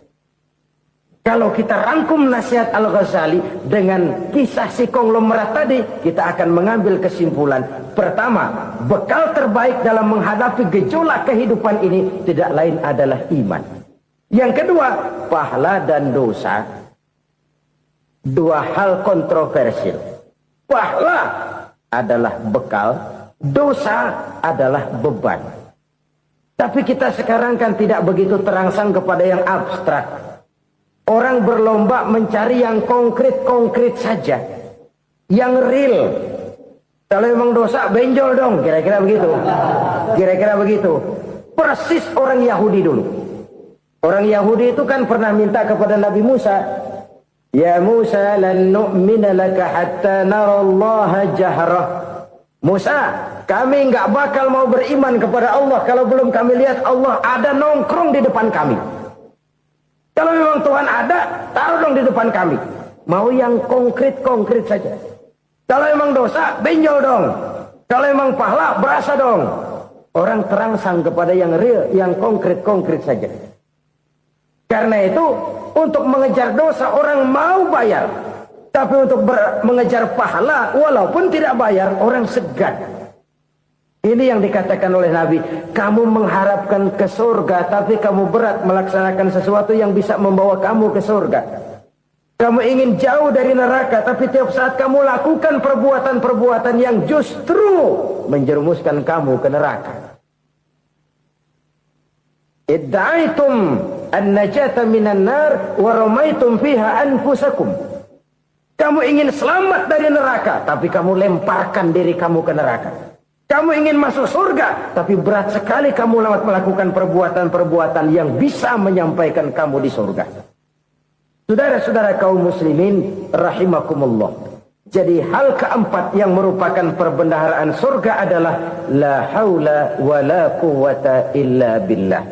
Kalau kita rangkum nasihat Al-Ghazali dengan kisah si konglomerat tadi, kita akan mengambil kesimpulan. Pertama, bekal terbaik dalam menghadapi gejolak kehidupan ini tidak lain adalah iman. Yang kedua, pahala dan dosa. Dua hal kontroversial. Pahala adalah bekal, dosa adalah beban. Tapi kita sekarang kan tidak begitu terangsang kepada yang abstrak. Orang berlomba mencari yang konkret-konkret saja. Yang real. Kalau memang dosa, benjol dong. Kira-kira begitu. Kira-kira begitu. Persis orang Yahudi dulu. Orang Yahudi itu kan pernah minta kepada Nabi Musa. Ya Musa, lan nu'mina laka hatta narallaha jahrah. Musa, kami nggak bakal mau beriman kepada Allah kalau belum kami lihat Allah ada nongkrong di depan kami. Kalau memang Tuhan ada, taruh dong di depan kami. Mau yang konkret-konkret saja. Kalau memang dosa, benjol dong. Kalau memang pahala, berasa dong. Orang terangsang kepada yang real, yang konkret-konkret saja. Karena itu, untuk mengejar dosa, orang mau bayar. Tapi untuk mengejar pahala, walaupun tidak bayar, orang segan. Ini yang dikatakan oleh Nabi, kamu mengharapkan ke surga, tapi kamu berat melaksanakan sesuatu yang bisa membawa kamu ke surga. Kamu ingin jauh dari neraka, tapi tiap saat kamu lakukan perbuatan-perbuatan yang justru menjerumuskan kamu ke neraka. Idda'aitum an-najata minan nar wa ramaitum fiha anfusakum. Kamu ingin selamat dari neraka, tapi kamu lemparkan diri kamu ke neraka. Kamu ingin masuk surga, tapi berat sekali kamu melakukan perbuatan-perbuatan yang bisa menyampaikan kamu di surga. Saudara-saudara kaum muslimin, rahimakumullah. Jadi hal keempat yang merupakan perbendaharaan surga adalah la haula wa la quwwata illa billah.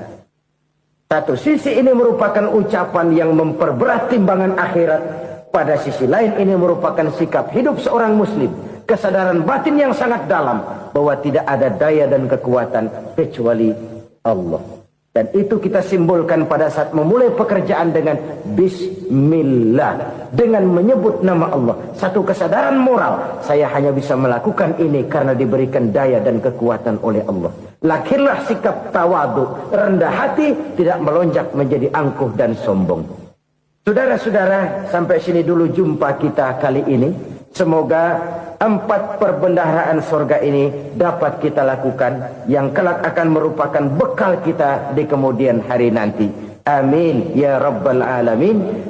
Satu sisi ini merupakan ucapan yang memperberat timbangan akhirat. Pada sisi lain ini merupakan sikap hidup seorang muslim, kesadaran batin yang sangat dalam bahwa tidak ada daya dan kekuatan kecuali Allah. Dan itu kita simbolkan pada saat memulai pekerjaan dengan Bismillah, dengan menyebut nama Allah. Satu kesadaran moral, saya hanya bisa melakukan ini karena diberikan daya dan kekuatan oleh Allah. Lahirlah sikap tawadu, rendah hati, tidak melonjak menjadi angkuh dan sombong. Saudara-saudara, sampai sini dulu jumpa kita kali ini. Semoga 4 perbendaharaan sorga ini dapat kita lakukan, yang kelak akan merupakan bekal kita di kemudian hari nanti. Amin ya rabbal alamin.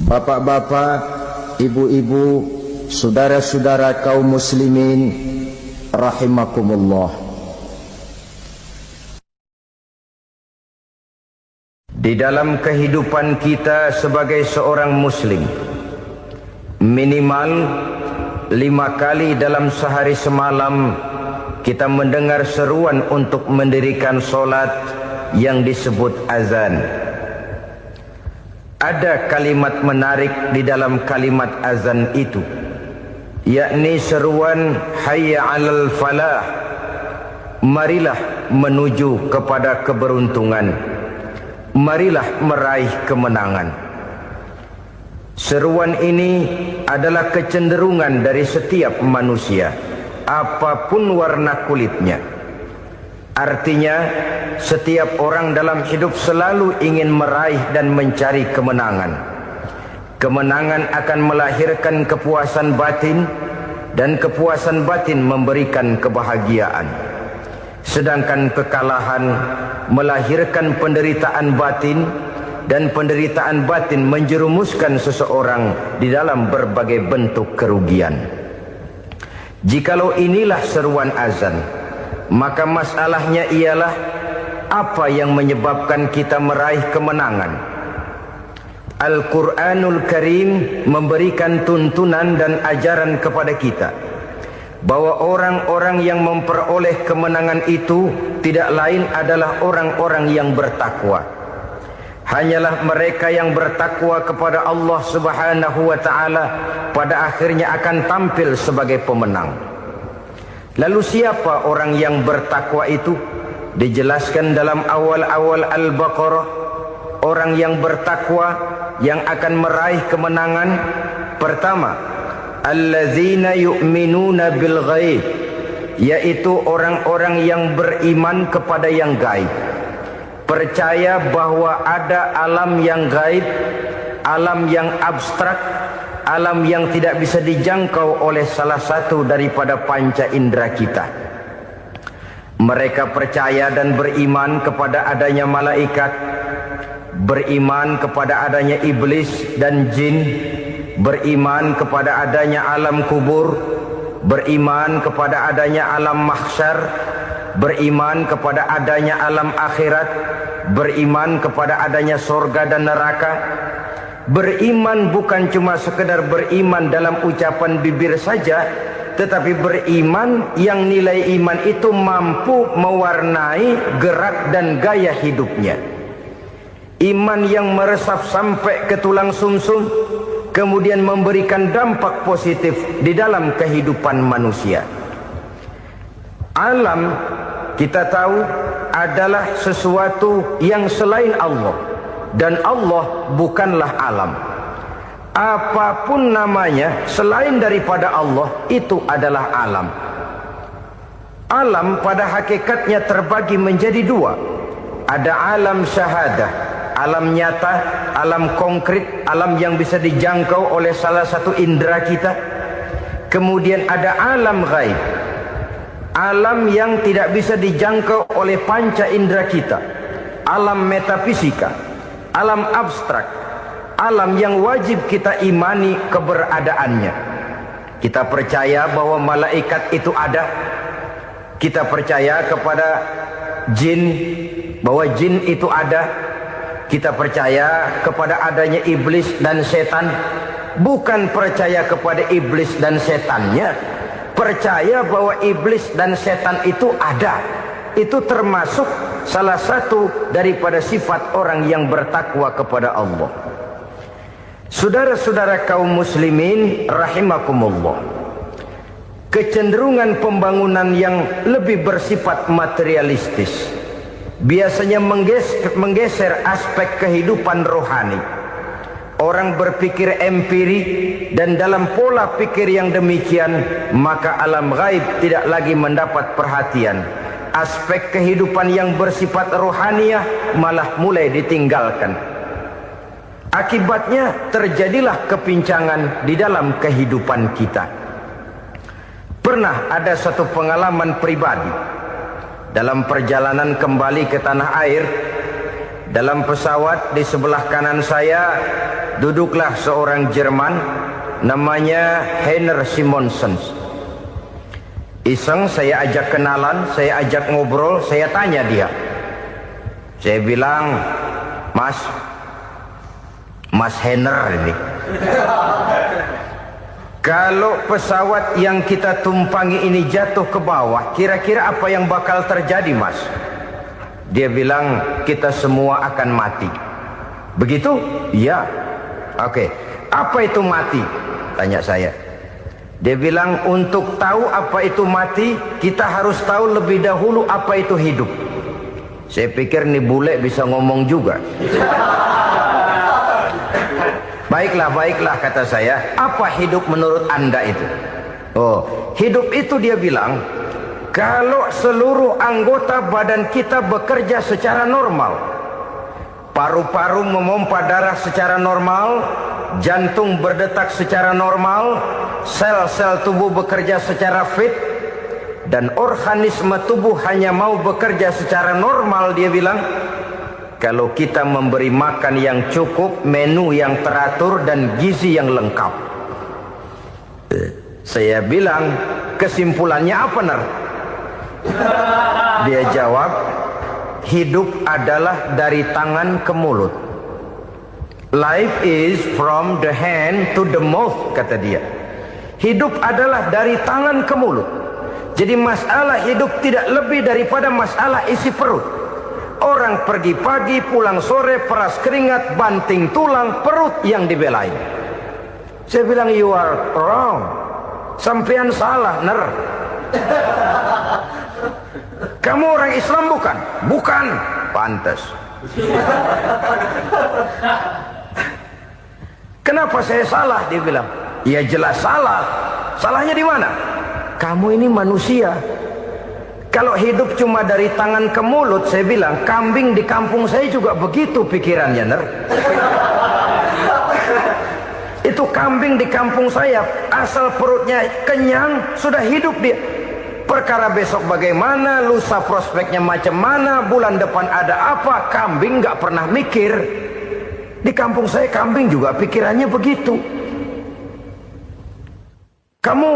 Bapak-bapak, ibu-ibu, saudara-saudara kaum muslimin rahimakumullah. Di dalam kehidupan kita sebagai seorang muslim, minimal 5 kali dalam sehari semalam kita mendengar seruan untuk mendirikan solat yang disebut azan. Ada kalimat menarik di dalam kalimat azan itu, yakni seruan hayya 'alal falah, marilah menuju kepada keberuntungan, marilah meraih kemenangan. Seruan ini adalah kecenderungan dari setiap manusia, apapun warna kulitnya. Artinya, setiap orang dalam hidup selalu ingin meraih dan mencari kemenangan. Kemenangan akan melahirkan kepuasan batin, dan kepuasan batin memberikan kebahagiaan. Sedangkan kekalahan melahirkan penderitaan batin, dan penderitaan batin menjerumuskan seseorang di dalam berbagai bentuk kerugian. Jikalau inilah seruan azan, maka masalahnya ialah apa yang menyebabkan kita meraih kemenangan. Al-Quranul Karim memberikan tuntunan dan ajaran kepada kita bahwa orang-orang yang memperoleh kemenangan itu tidak lain adalah orang-orang yang bertakwa. Hanyalah mereka yang bertakwa kepada Allah Subhanahu wa ta'ala pada akhirnya akan tampil sebagai pemenang. Lalu siapa orang yang bertakwa itu? Dijelaskan dalam awal-awal Al-Baqarah, orang yang bertakwa yang akan meraih kemenangan. Pertama, allazina yu'minuna bil ghaib, yaitu orang-orang yang beriman kepada yang gaib. Percaya bahwa ada alam yang gaib, alam yang abstrak, alam yang tidak bisa dijangkau oleh salah satu daripada panca indera kita. Mereka percaya dan beriman kepada adanya malaikat, beriman kepada adanya iblis dan jin, beriman kepada adanya alam kubur, beriman kepada adanya alam mahsyar, beriman kepada adanya alam akhirat, beriman kepada adanya sorga dan neraka. Beriman bukan cuma sekedar beriman dalam ucapan bibir saja, tetapi beriman yang nilai iman itu mampu mewarnai gerak dan gaya hidupnya. Iman yang meresap sampai ke tulang sumsum, kemudian memberikan dampak positif di dalam kehidupan manusia. Alam, kita tahu, adalah sesuatu yang selain Allah, dan Allah bukanlah alam. Apapun namanya selain daripada Allah, itu adalah alam. Alam pada hakikatnya terbagi menjadi 2. Ada alam syahadah, alam nyata, alam konkret, alam yang bisa dijangkau oleh salah satu indera kita. Kemudian ada alam ghaib, alam yang tidak bisa dijangkau oleh panca indera kita, alam metafisika, alam abstrak, alam yang wajib kita imani keberadaannya. Kita percaya bahwa malaikat itu ada, kita percaya kepada jin, bahwa jin itu ada, kita percaya kepada adanya iblis dan setan. Bukan percaya kepada iblis dan setannya, percaya bahwa iblis dan setan itu ada. Itu termasuk salah satu daripada sifat orang yang bertakwa kepada Allah. Saudara-saudara kaum muslimin rahimakumullah, kecenderungan pembangunan yang lebih bersifat materialistis biasanya menggeser aspek kehidupan rohani. Orang berpikir empiri, dan dalam pola pikir yang demikian maka alam gaib tidak lagi mendapat perhatian. Aspek kehidupan yang bersifat rohaniah malah mulai ditinggalkan. Akibatnya terjadilah kepincangan di dalam kehidupan kita. Pernah ada satu pengalaman pribadi. Dalam perjalanan kembali ke tanah air, dalam pesawat di sebelah kanan saya duduklah seorang Jerman namanya Heiner Simonsen. Iseng saya ajak kenalan, saya ajak ngobrol, saya tanya dia. Saya bilang, Mas Heiner ini, kalau pesawat yang kita tumpangi ini jatuh ke bawah, kira-kira apa yang bakal terjadi, Mas? Dia bilang, kita semua akan mati. Begitu? Iya. Oke. Apa itu mati? Tanya saya. Dia bilang, untuk tahu apa itu mati, kita harus tahu lebih dahulu apa itu hidup. Saya pikir nih bule bisa ngomong juga. Baiklah kata saya. Apa hidup menurut Anda itu? Oh, hidup itu dia bilang, kalau seluruh anggota badan kita bekerja secara normal, paru-paru memompa darah secara normal, jantung berdetak secara normal, sel-sel tubuh bekerja secara fit, dan organisme tubuh hanya mau bekerja secara normal, dia bilang, kalau kita memberi makan yang cukup, menu yang teratur, dan gizi yang lengkap. Saya bilang, kesimpulannya apa, Ner? Dia jawab, hidup adalah dari tangan ke mulut. Life is from the hand to the mouth, kata dia. Hidup adalah dari tangan ke mulut. Jadi masalah hidup tidak lebih daripada masalah isi perut. Orang pergi pagi, pulang sore, peras keringat, banting tulang, perut yang dibelain. Saya bilang, you are wrong. Sampean salah, Ner. Kamu orang Islam bukan? Bukan. Pantas. Kenapa saya salah? Dia bilang, ya jelas salah. Salahnya di mana? Kamu ini manusia. Kalau hidup cuma dari tangan ke mulut, saya bilang, kambing di kampung saya juga begitu pikirannya, Ner. Itu kambing di kampung saya, asal perutnya kenyang, sudah hidup dia. Perkara besok bagaimana, lusa prospeknya macam mana, bulan depan ada apa, kambing nggak pernah mikir. Di kampung saya kambing juga pikirannya begitu. Kamu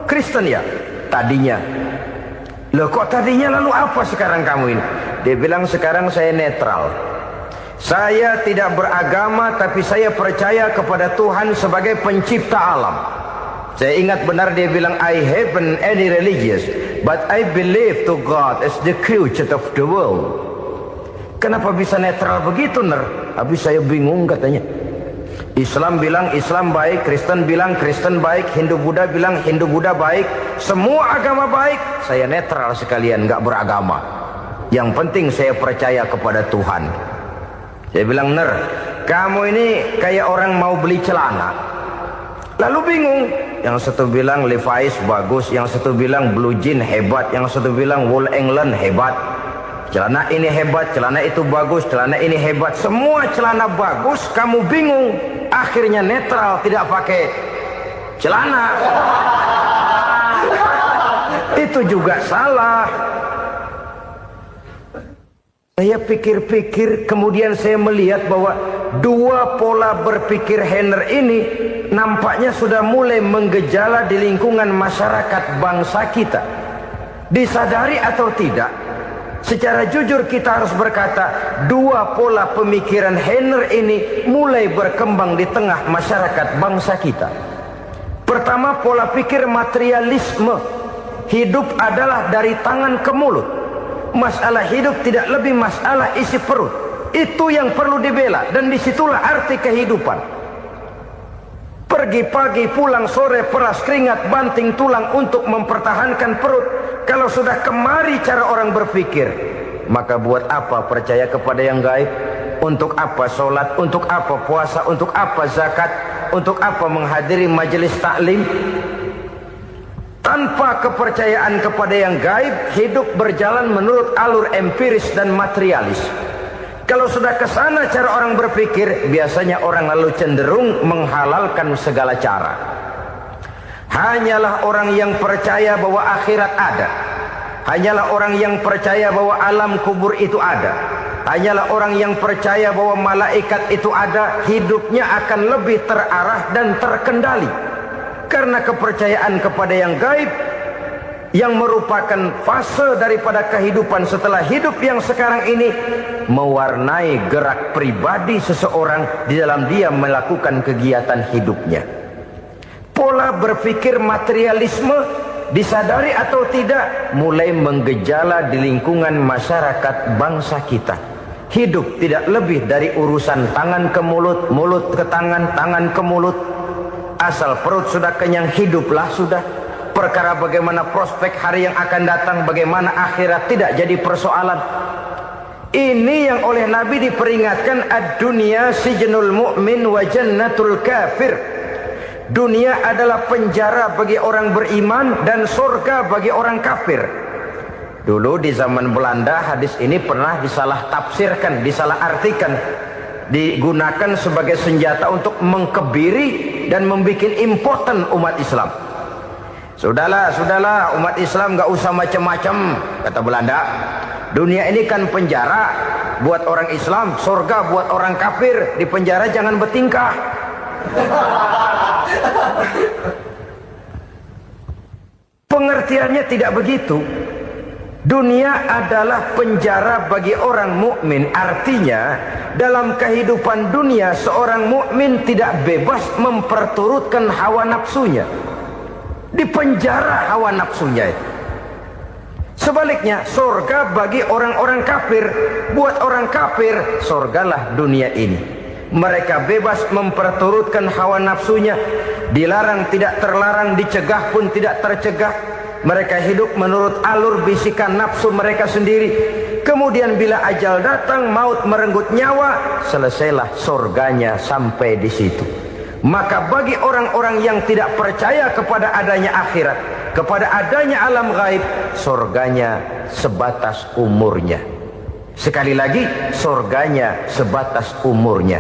Kristen ya? Tadinya. Loh kok tadinya, lalu apa sekarang kamu ini? Dia bilang, sekarang saya netral. Saya tidak beragama, tapi saya percaya kepada Tuhan sebagai pencipta alam. Saya ingat benar dia bilang, I haven't any religious, but I believe to God as the creator of the world. Kenapa bisa netral begitu, Ner? Habis saya bingung katanya. Islam bilang Islam baik, Kristen bilang Kristen baik, Hindu Buddha bilang Hindu Buddha baik, semua agama baik. Saya netral sekalian, nggak beragama. Yang penting saya percaya kepada Tuhan. Saya bilang, Ner, kamu ini kayak orang mau beli celana, lalu bingung. Yang satu bilang Levi's bagus, yang satu bilang Blue Jean hebat, yang satu bilang Wool England hebat. Celana ini hebat, celana itu bagus, celana ini hebat, semua celana bagus, kamu bingung. Akhirnya netral, tidak pakai celana. Itu juga salah. Saya pikir-pikir, kemudian saya melihat bahwa dua pola berpikir Heiner ini nampaknya sudah mulai menggejala di lingkungan masyarakat bangsa kita. Disadari atau tidak, secara jujur kita harus berkata, dua pola pemikiran Heiner ini mulai berkembang di tengah masyarakat bangsa kita. Pertama, pola pikir materialisme. Hidup adalah dari tangan ke mulut. Masalah hidup tidak lebih masalah isi perut. Itu yang perlu dibela, dan disitulah arti kehidupan. Pergi pagi pulang sore, peras keringat banting tulang untuk mempertahankan perut. Kalau sudah kemari cara orang berpikir, maka buat apa percaya kepada yang gaib? Untuk apa sholat? Untuk apa puasa? Untuk apa zakat? Untuk apa menghadiri majelis taklim? Tanpa kepercayaan kepada yang gaib, hidup berjalan menurut alur empiris dan materialis. Kalau sudah ke sana cara orang berpikir, biasanya orang lalu cenderung menghalalkan segala cara. Hanyalah orang yang percaya bahwa akhirat ada. Hanyalah orang yang percaya bahwa alam kubur itu ada. Hanyalah orang yang percaya bahwa malaikat itu ada, hidupnya akan lebih terarah dan terkendali. Karena kepercayaan kepada yang gaib, yang merupakan fase daripada kehidupan setelah hidup yang sekarang ini, mewarnai gerak pribadi seseorang di dalam dia melakukan kegiatan hidupnya. Pola berpikir materialisme, disadari atau tidak, mulai menggejala di lingkungan masyarakat bangsa kita. Hidup tidak lebih dari urusan tangan ke mulut, mulut ke tangan, tangan ke mulut. Asal perut sudah kenyang, hiduplah sudah. Perkara bagaimana prospek hari yang akan datang, bagaimana akhirat, tidak jadi persoalan. Ini yang oleh Nabi diperingatkan, ad-dunya sijnul mu'min wa jannatul kafir. Dunia adalah penjara bagi orang beriman dan surga bagi orang kafir. Dulu di zaman Belanda hadis ini pernah disalah tafsirkan, disalah artikan, digunakan sebagai senjata untuk mengkebiri dan membuat impoten umat Islam. Sudahlah umat Islam gak usah macam-macam, kata Belanda. Dunia ini kan penjara buat orang Islam, surga buat orang kafir. Di penjara jangan bertingkah. Pengertiannya tidak begitu. Dunia adalah penjara bagi orang mukmin. Artinya dalam kehidupan dunia seorang mukmin tidak bebas memperturutkan hawa nafsunya. Di penjara hawa nafsunya itu. Sebaliknya surga bagi orang-orang kafir. Buat orang kafir surgalah dunia ini. Mereka bebas memperturutkan hawa nafsunya. Dilarang tidak terlarang, dicegah pun tidak tercegah. Mereka hidup menurut alur bisikan nafsu mereka sendiri. Kemudian bila ajal datang, maut merenggut nyawa, selesailah surganya sampai di situ. Maka bagi orang-orang yang tidak percaya kepada adanya akhirat, kepada adanya alam gaib, surganya sebatas umurnya. Sekali lagi, surganya sebatas umurnya.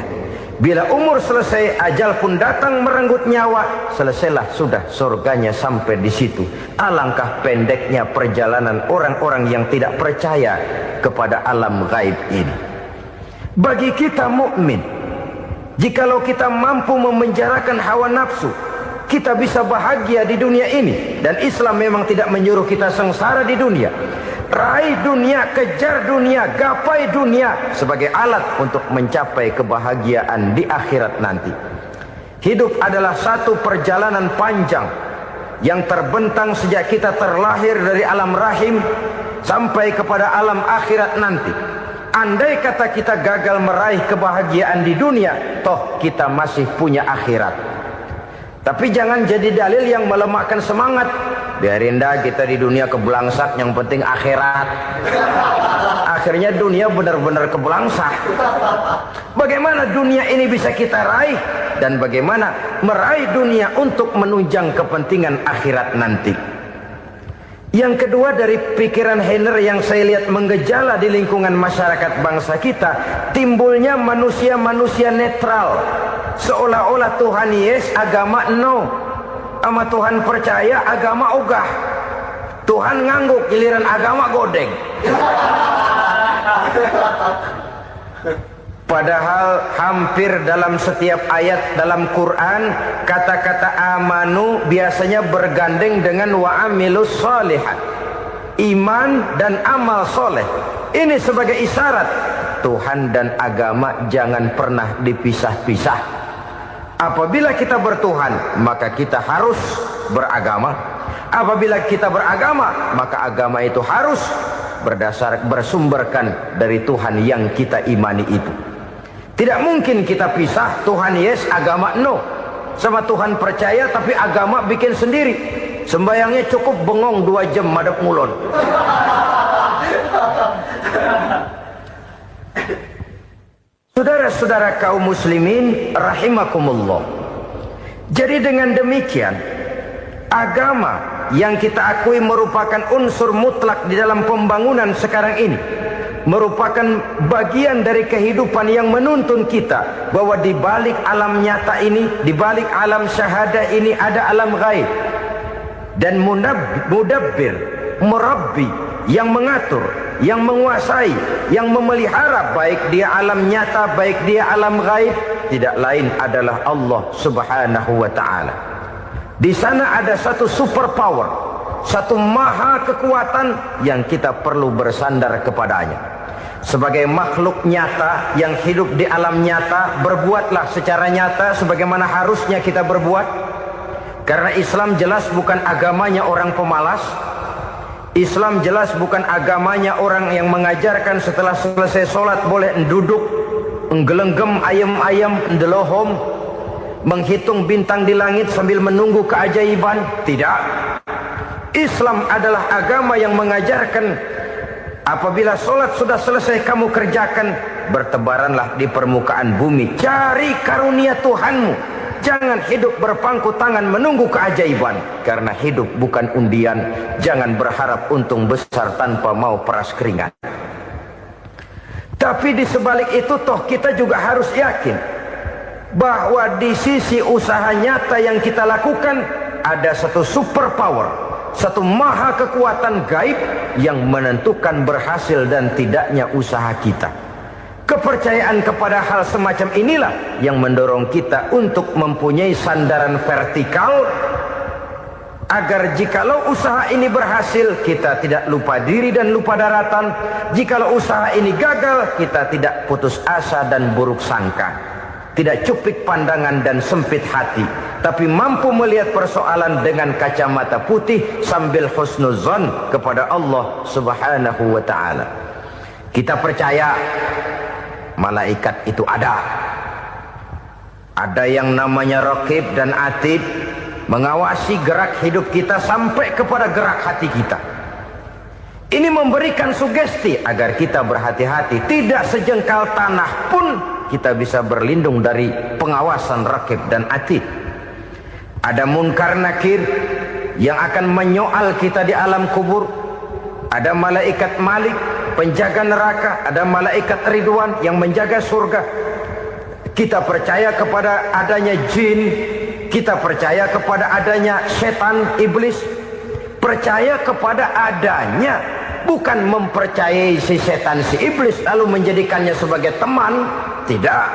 Bila umur selesai, ajal pun datang merenggut nyawa, selesailah sudah surganya sampai di situ. Alangkah pendeknya perjalanan orang-orang yang tidak percaya kepada alam gaib ini. Bagi kita mukmin, jikalau kita mampu memenjarakan hawa nafsu, kita bisa bahagia di dunia ini. Dan Islam memang tidak menyuruh kita sengsara di dunia. Raih dunia, kejar dunia, gapai dunia sebagai alat untuk mencapai kebahagiaan di akhirat nanti. Hidup adalah satu perjalanan panjang yang terbentang sejak kita terlahir dari alam rahim sampai kepada alam akhirat nanti. Andai kata kita gagal meraih kebahagiaan di dunia, toh kita masih punya akhirat. Tapi jangan jadi dalil yang melemahkan semangat. Biarin dah kita di dunia kebelangsak, yang penting akhirat. Akhirnya dunia benar-benar kebelangsak. Bagaimana dunia ini bisa kita raih, dan bagaimana meraih dunia untuk menunjang kepentingan akhirat nanti. Yang kedua, dari pikiran Heiner yang saya lihat menggejala di lingkungan masyarakat bangsa kita, timbulnya manusia-manusia netral. Seolah-olah Tuhan yes, agama no. Sama Tuhan percaya, agama ogah. Tuhan ngangguk, giliran agama godeng. Padahal hampir dalam setiap ayat dalam Quran, kata-kata amanu biasanya bergandeng dengan wa amilus sholihat. Iman dan amal soleh. Ini sebagai isyarat Tuhan dan agama jangan pernah dipisah-pisah. Apabila kita bertuhan, maka kita harus beragama. Apabila kita beragama, maka agama itu harus bersumberkan dari Tuhan yang kita imani itu. Tidak mungkin kita pisah, Tuhan yes, agama no. sama Tuhan percaya tapi agama bikin sendiri. Sembayangnya cukup bengong 2 jam madep ngulon. Saudara-saudara kaum muslimin rahimakumullah. Jadi dengan demikian, agama yang kita akui merupakan unsur mutlak di dalam pembangunan sekarang ini, merupakan bagian dari kehidupan yang menuntun kita bahwa di balik alam nyata ini, di balik alam syahadah ini ada alam gaib. Dan mudabbir, merabbi, yang mengatur, yang menguasai, yang memelihara baik dia alam nyata, baik dia alam gaib, tidak lain adalah Allah Subhanahu wa ta'ala. Di sana ada satu super power, satu maha kekuatan yang kita perlu bersandar kepadanya. Sebagai makhluk nyata yang hidup di alam nyata, berbuatlah secara nyata sebagaimana harusnya kita berbuat. Karena Islam jelas bukan agamanya orang pemalas. Islam jelas bukan agamanya orang yang mengajarkan setelah selesai sholat boleh duduk, nggelenggem ayam-ayam, ndelohom, menghitung bintang di langit sambil menunggu keajaiban. Tidak. Islam adalah agama yang mengajarkan apabila sholat sudah selesai kamu kerjakan, bertebaranlah di permukaan bumi, cari karunia Tuhanmu. Jangan hidup berpangku tangan menunggu keajaiban. Karena hidup bukan undian. Jangan berharap untung besar tanpa mau peras keringat. Tapi di sebalik itu toh kita juga harus yakin bahwa di sisi usaha nyata yang kita lakukan ada satu super power, satu maha kekuatan gaib yang menentukan berhasil dan tidaknya usaha kita. Kepercayaan kepada hal semacam inilah yang mendorong kita untuk mempunyai sandaran vertikal, agar jikalau usaha ini berhasil, kita tidak lupa diri dan lupa daratan. Jikalau usaha ini gagal, kita tidak putus asa dan buruk sangka, tidak cupik pandangan dan sempit hati, tapi mampu melihat persoalan dengan kacamata putih sambil husnuzon kepada Allah Subhanahu wa ta'ala. Kita percaya malaikat itu ada. Ada yang namanya raqib dan atid, mengawasi gerak hidup kita sampai kepada gerak hati kita. Ini memberikan sugesti agar kita berhati-hati. Tidak sejengkal tanah pun kita bisa berlindung dari pengawasan raqib dan atid. Ada munkar nakir yang akan menyoal kita di alam kubur. Ada malaikat Malik, penjaga neraka. Ada malaikat Ridwan yang menjaga surga. Kita percaya kepada adanya jin. Kita percaya kepada adanya setan, iblis. Percaya kepada adanya, bukan mempercayai si setan, si iblis lalu menjadikannya sebagai teman. Tidak.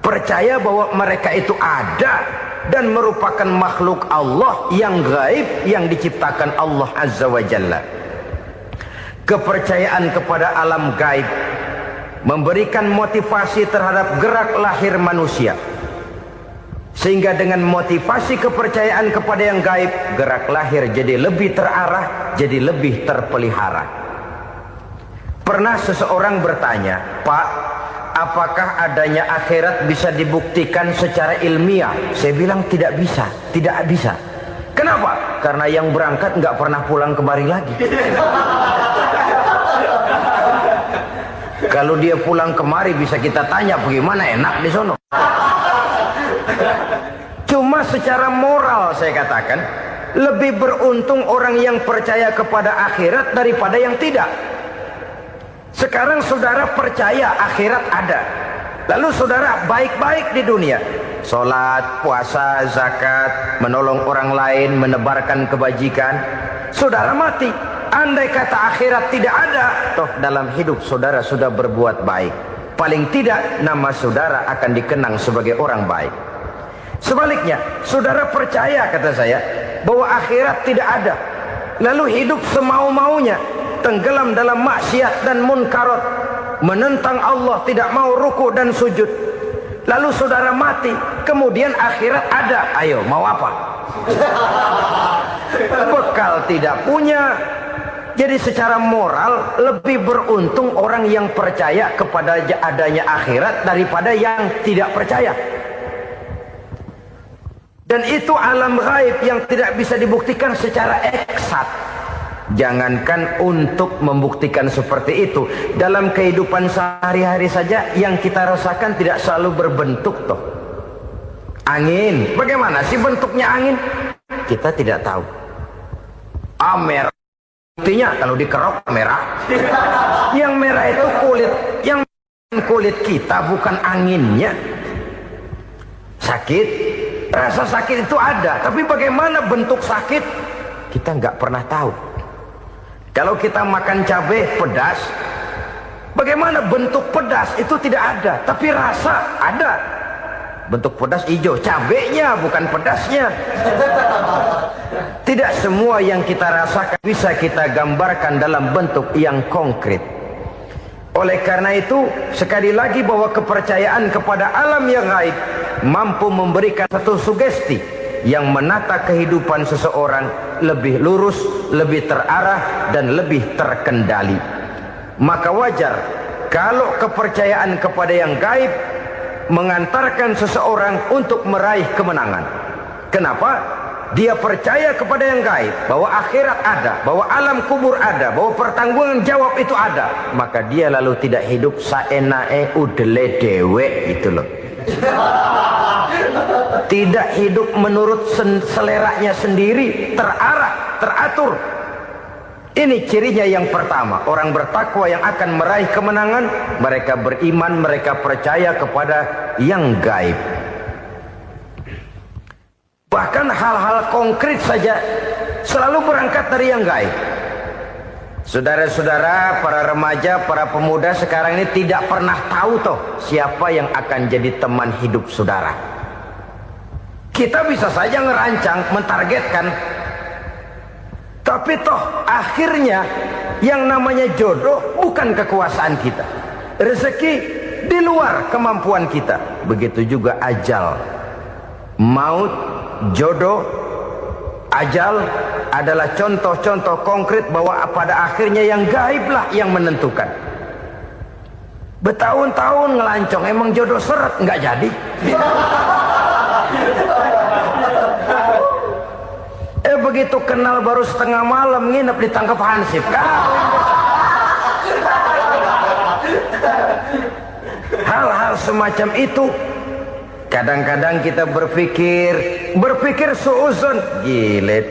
Percaya bahwa mereka itu ada dan merupakan makhluk Allah yang gaib, yang diciptakan Allah Azza wa Jalla. Kepercayaan kepada alam gaib memberikan motivasi terhadap gerak lahir manusia, sehingga dengan motivasi kepercayaan kepada yang gaib, gerak lahir jadi lebih terarah, jadi lebih terpelihara. Pernah seseorang bertanya, "Pak, apakah adanya akhirat bisa dibuktikan secara ilmiah?" Saya bilang tidak bisa, tidak bisa. Kenapa? Karena yang berangkat nggak pernah pulang kemari lagi. Kalau dia pulang kemari bisa kita tanya bagaimana enak di sono. Cuma secara moral saya katakan, lebih beruntung orang yang percaya kepada akhirat daripada yang tidak. Sekarang saudara percaya akhirat ada, lalu saudara baik-baik di dunia, sholat, puasa, zakat, menolong orang lain, menebarkan kebajikan. Saudara mati, andai kata akhirat tidak ada, toh dalam hidup saudara sudah berbuat baik. Paling tidak nama saudara akan dikenang sebagai orang baik. Sebaliknya, saudara percaya, kata saya, bahwa akhirat tidak ada, lalu hidup semau-maunya, tenggelam dalam maksiat dan munkarat, menentang Allah, tidak mau ruku dan sujud. Lalu saudara mati, kemudian akhirat ada. Ayo, mau apa? Bekal tidak punya. Jadi secara moral lebih beruntung orang yang percaya kepada adanya akhirat daripada yang tidak percaya. Dan itu alam gaib yang tidak bisa dibuktikan secara eksat. Jangankan untuk membuktikan seperti itu, dalam kehidupan sehari-hari saja yang kita rasakan tidak selalu berbentuk toh. Angin, bagaimana sih bentuknya angin? Kita tidak tahu. Merah, buktinya kalau dikerok merah. Yang merah itu kulit, yang kulit kita bukan anginnya. Sakit, rasa sakit itu ada, tapi bagaimana bentuk sakit kita nggak pernah tahu. Kalau kita makan cabai pedas, bagaimana bentuk pedas itu tidak ada, tapi rasa ada. Bentuk pedas hijau, cabenya bukan pedasnya. Tidak semua yang kita rasakan bisa kita gambarkan dalam bentuk yang konkret. Oleh karena itu, sekali lagi bahwa kepercayaan kepada alam yang gaib mampu memberikan satu sugesti yang menata kehidupan seseorang lebih lurus, lebih terarah, dan lebih terkendali. Maka wajar kalau kepercayaan kepada yang gaib mengantarkan seseorang untuk meraih kemenangan. Kenapa? Dia percaya kepada yang gaib, bahwa akhirat ada, bahwa alam kubur ada, bahwa pertanggungan jawab itu ada. Maka dia lalu tidak hidup saenae udele dewe, itu loh. Tidak hidup menurut seleranya sendiri, terarah, teratur. Ini cirinya yang pertama. Orang bertakwa yang akan meraih kemenangan, mereka beriman, mereka percaya kepada yang gaib. Bahkan hal-hal konkret saja selalu berangkat dari yang gaib. Saudara-saudara, para remaja, para pemuda sekarang ini tidak pernah tahu toh siapa yang akan jadi teman hidup saudara. Kita bisa saja ngerancang, mentargetkan, tapi toh akhirnya yang namanya jodoh bukan kekuasaan kita. Rezeki di luar kemampuan kita. Begitu juga ajal, maut, jodoh, ajal adalah contoh-contoh konkret bahwa pada akhirnya yang gaiblah yang menentukan. Bertahun-tahun ngelancong, emang jodoh seret nggak jadi. Begitu kenal baru setengah malam nginep ditangkap hansip. Hal-hal semacam itu kadang-kadang kita berpikir suuzon, gilet,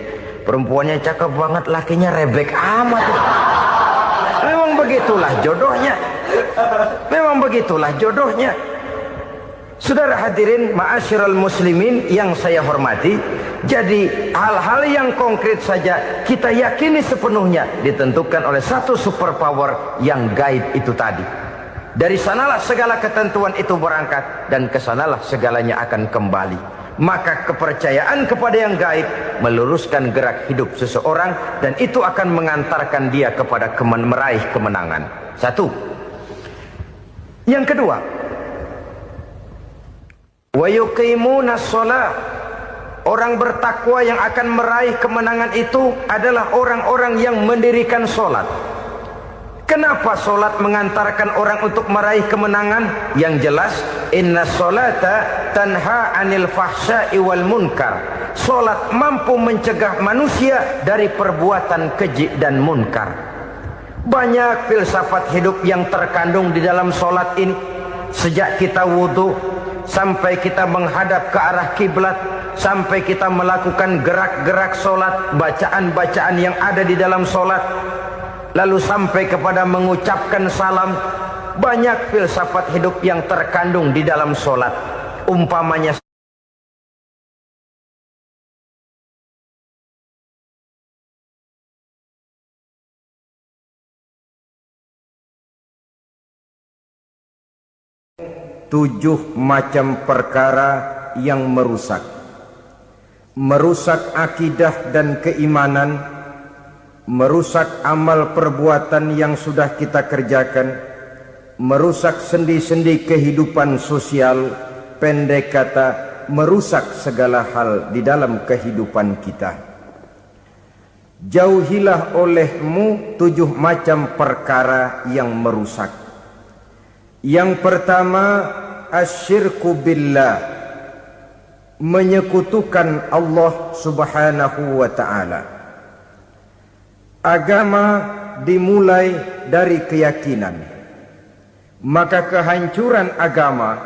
perempuannya cakep banget, lakinya rebek amat. Memang begitulah jodohnya. Memang begitulah jodohnya. Saudara hadirin ma'asyiral muslimin yang saya hormati, jadi hal-hal yang konkret saja kita yakini sepenuhnya ditentukan oleh satu superpower yang gaib itu tadi. Dari sanalah segala ketentuan itu berangkat, dan kesanalah segalanya akan kembali. Maka kepercayaan kepada yang gaib meluruskan gerak hidup seseorang, dan itu akan mengantarkan dia kepada meraih kemenangan. Satu. Yang kedua, wa yuqimuna shalah. Orang bertakwa yang akan meraih kemenangan itu adalah orang-orang yang mendirikan sholat. Kenapa sholat mengantarkan orang untuk meraih kemenangan? Yang jelas, inna sholata tanha anil fahsya'i wal munkar. Sholat mampu mencegah manusia dari perbuatan keji dan munkar. Banyak filsafat hidup yang terkandung di dalam sholat ini. Sejak kita wudhu, sampai kita menghadap ke arah kiblat, sampai kita melakukan gerak-gerak sholat, bacaan-bacaan yang ada di dalam sholat, lalu sampai kepada mengucapkan salam. Banyak filsafat hidup yang terkandung di dalam sholat. Umpamanya tujuh macam perkara yang merusak akidah dan keimanan, merusak amal perbuatan yang sudah kita kerjakan, merusak sendi-sendi kehidupan sosial, pendek kata merusak segala hal di dalam kehidupan kita. Jauhilah olehmu tujuh macam perkara yang merusak. Yang pertama, asyirku billah, menyekutukan Allah Subhanahu wa ta'ala. Agama dimulai dari keyakinan, maka kehancuran agama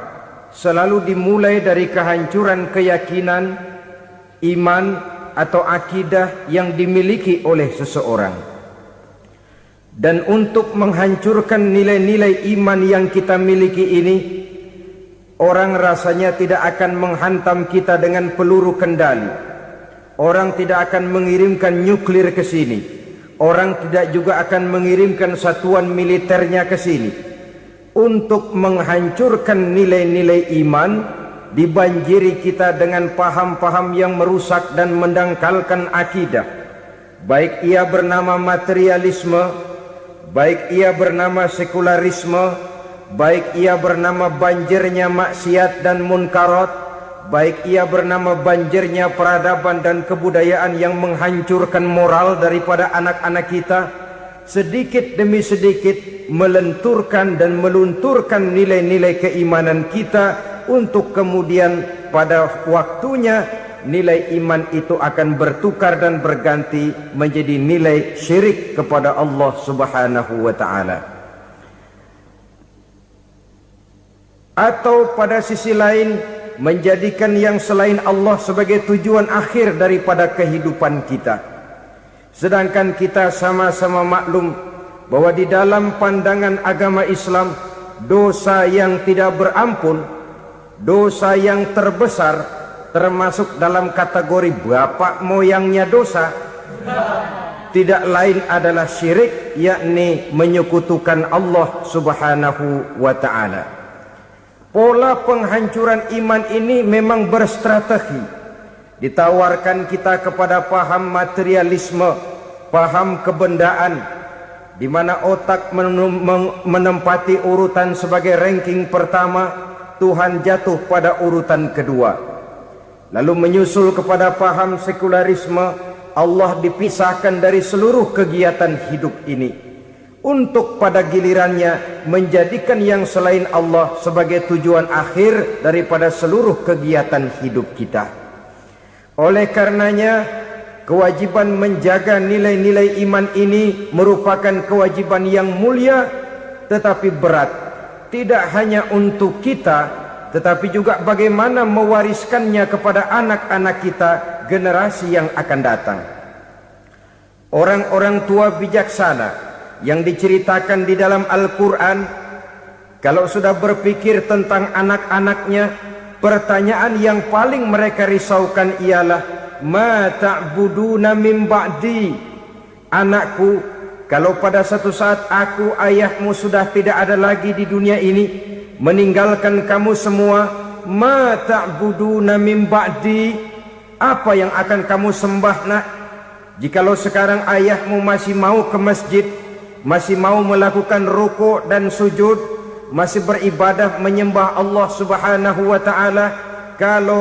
selalu dimulai dari kehancuran keyakinan, iman atau akidah yang dimiliki oleh seseorang. Dan untuk menghancurkan nilai-nilai iman yang kita miliki ini, orang rasanya tidak akan menghantam kita dengan peluru kendali. Orang tidak akan mengirimkan nuklir ke sini. Orang tidak juga akan mengirimkan satuan militernya ke sini untuk menghancurkan nilai-nilai iman. Dibanjiri kita dengan paham-paham yang merusak dan mendangkalkan akidah, baik ia bernama materialisme, baik ia bernama sekularisme, baik ia bernama banjirnya maksiat dan munkarat, baik ia bernama banjirnya peradaban dan kebudayaan yang menghancurkan moral daripada anak-anak kita. Sedikit demi sedikit melenturkan dan melunturkan nilai-nilai keimanan kita, untuk kemudian pada waktunya nilai iman itu akan bertukar dan berganti menjadi nilai syirik kepada Allah Subhanahu wa ta'ala. Atau pada sisi lain menjadikan yang selain Allah sebagai tujuan akhir daripada kehidupan kita. Sedangkan kita sama-sama maklum bahwa di dalam pandangan agama Islam, dosa yang tidak berampun, dosa yang terbesar, termasuk dalam kategori bapak moyangnya dosa, tidak lain adalah syirik, yakni menyekutukan Allah Subhanahu wa ta'ala. Pola penghancuran iman ini memang berstrategi. Ditawarkan kita kepada paham materialisme, paham kebendaan, di mana otak menempati urutan sebagai ranking pertama, Tuhan jatuh pada urutan kedua. Lalu menyusul kepada paham sekularisme, Allah dipisahkan dari seluruh kegiatan hidup ini, untuk pada gilirannya menjadikan yang selain Allah sebagai tujuan akhir daripada seluruh kegiatan hidup kita. Oleh karenanya, kewajiban menjaga nilai-nilai iman ini merupakan kewajiban yang mulia tetapi berat. Tidak hanya untuk kita, tetapi juga bagaimana mewariskannya kepada anak-anak kita, generasi yang akan datang. Orang-orang tua bijaksana yang diceritakan di dalam Al-Quran, kalau sudah berpikir tentang anak-anaknya, pertanyaan yang paling mereka risaukan ialah, ma ta'buduna min ba'di. Anakku, kalau pada satu saat aku, ayahmu sudah tidak ada lagi di dunia ini, meninggalkan kamu semua, ma ta'buduna min ba'di, apa yang akan kamu sembah nak? Jikalau sekarang ayahmu masih mau ke masjid, masih mau melakukan rukuk dan sujud, masih beribadah menyembah Allah Subhanahu wa ta'ala, kalau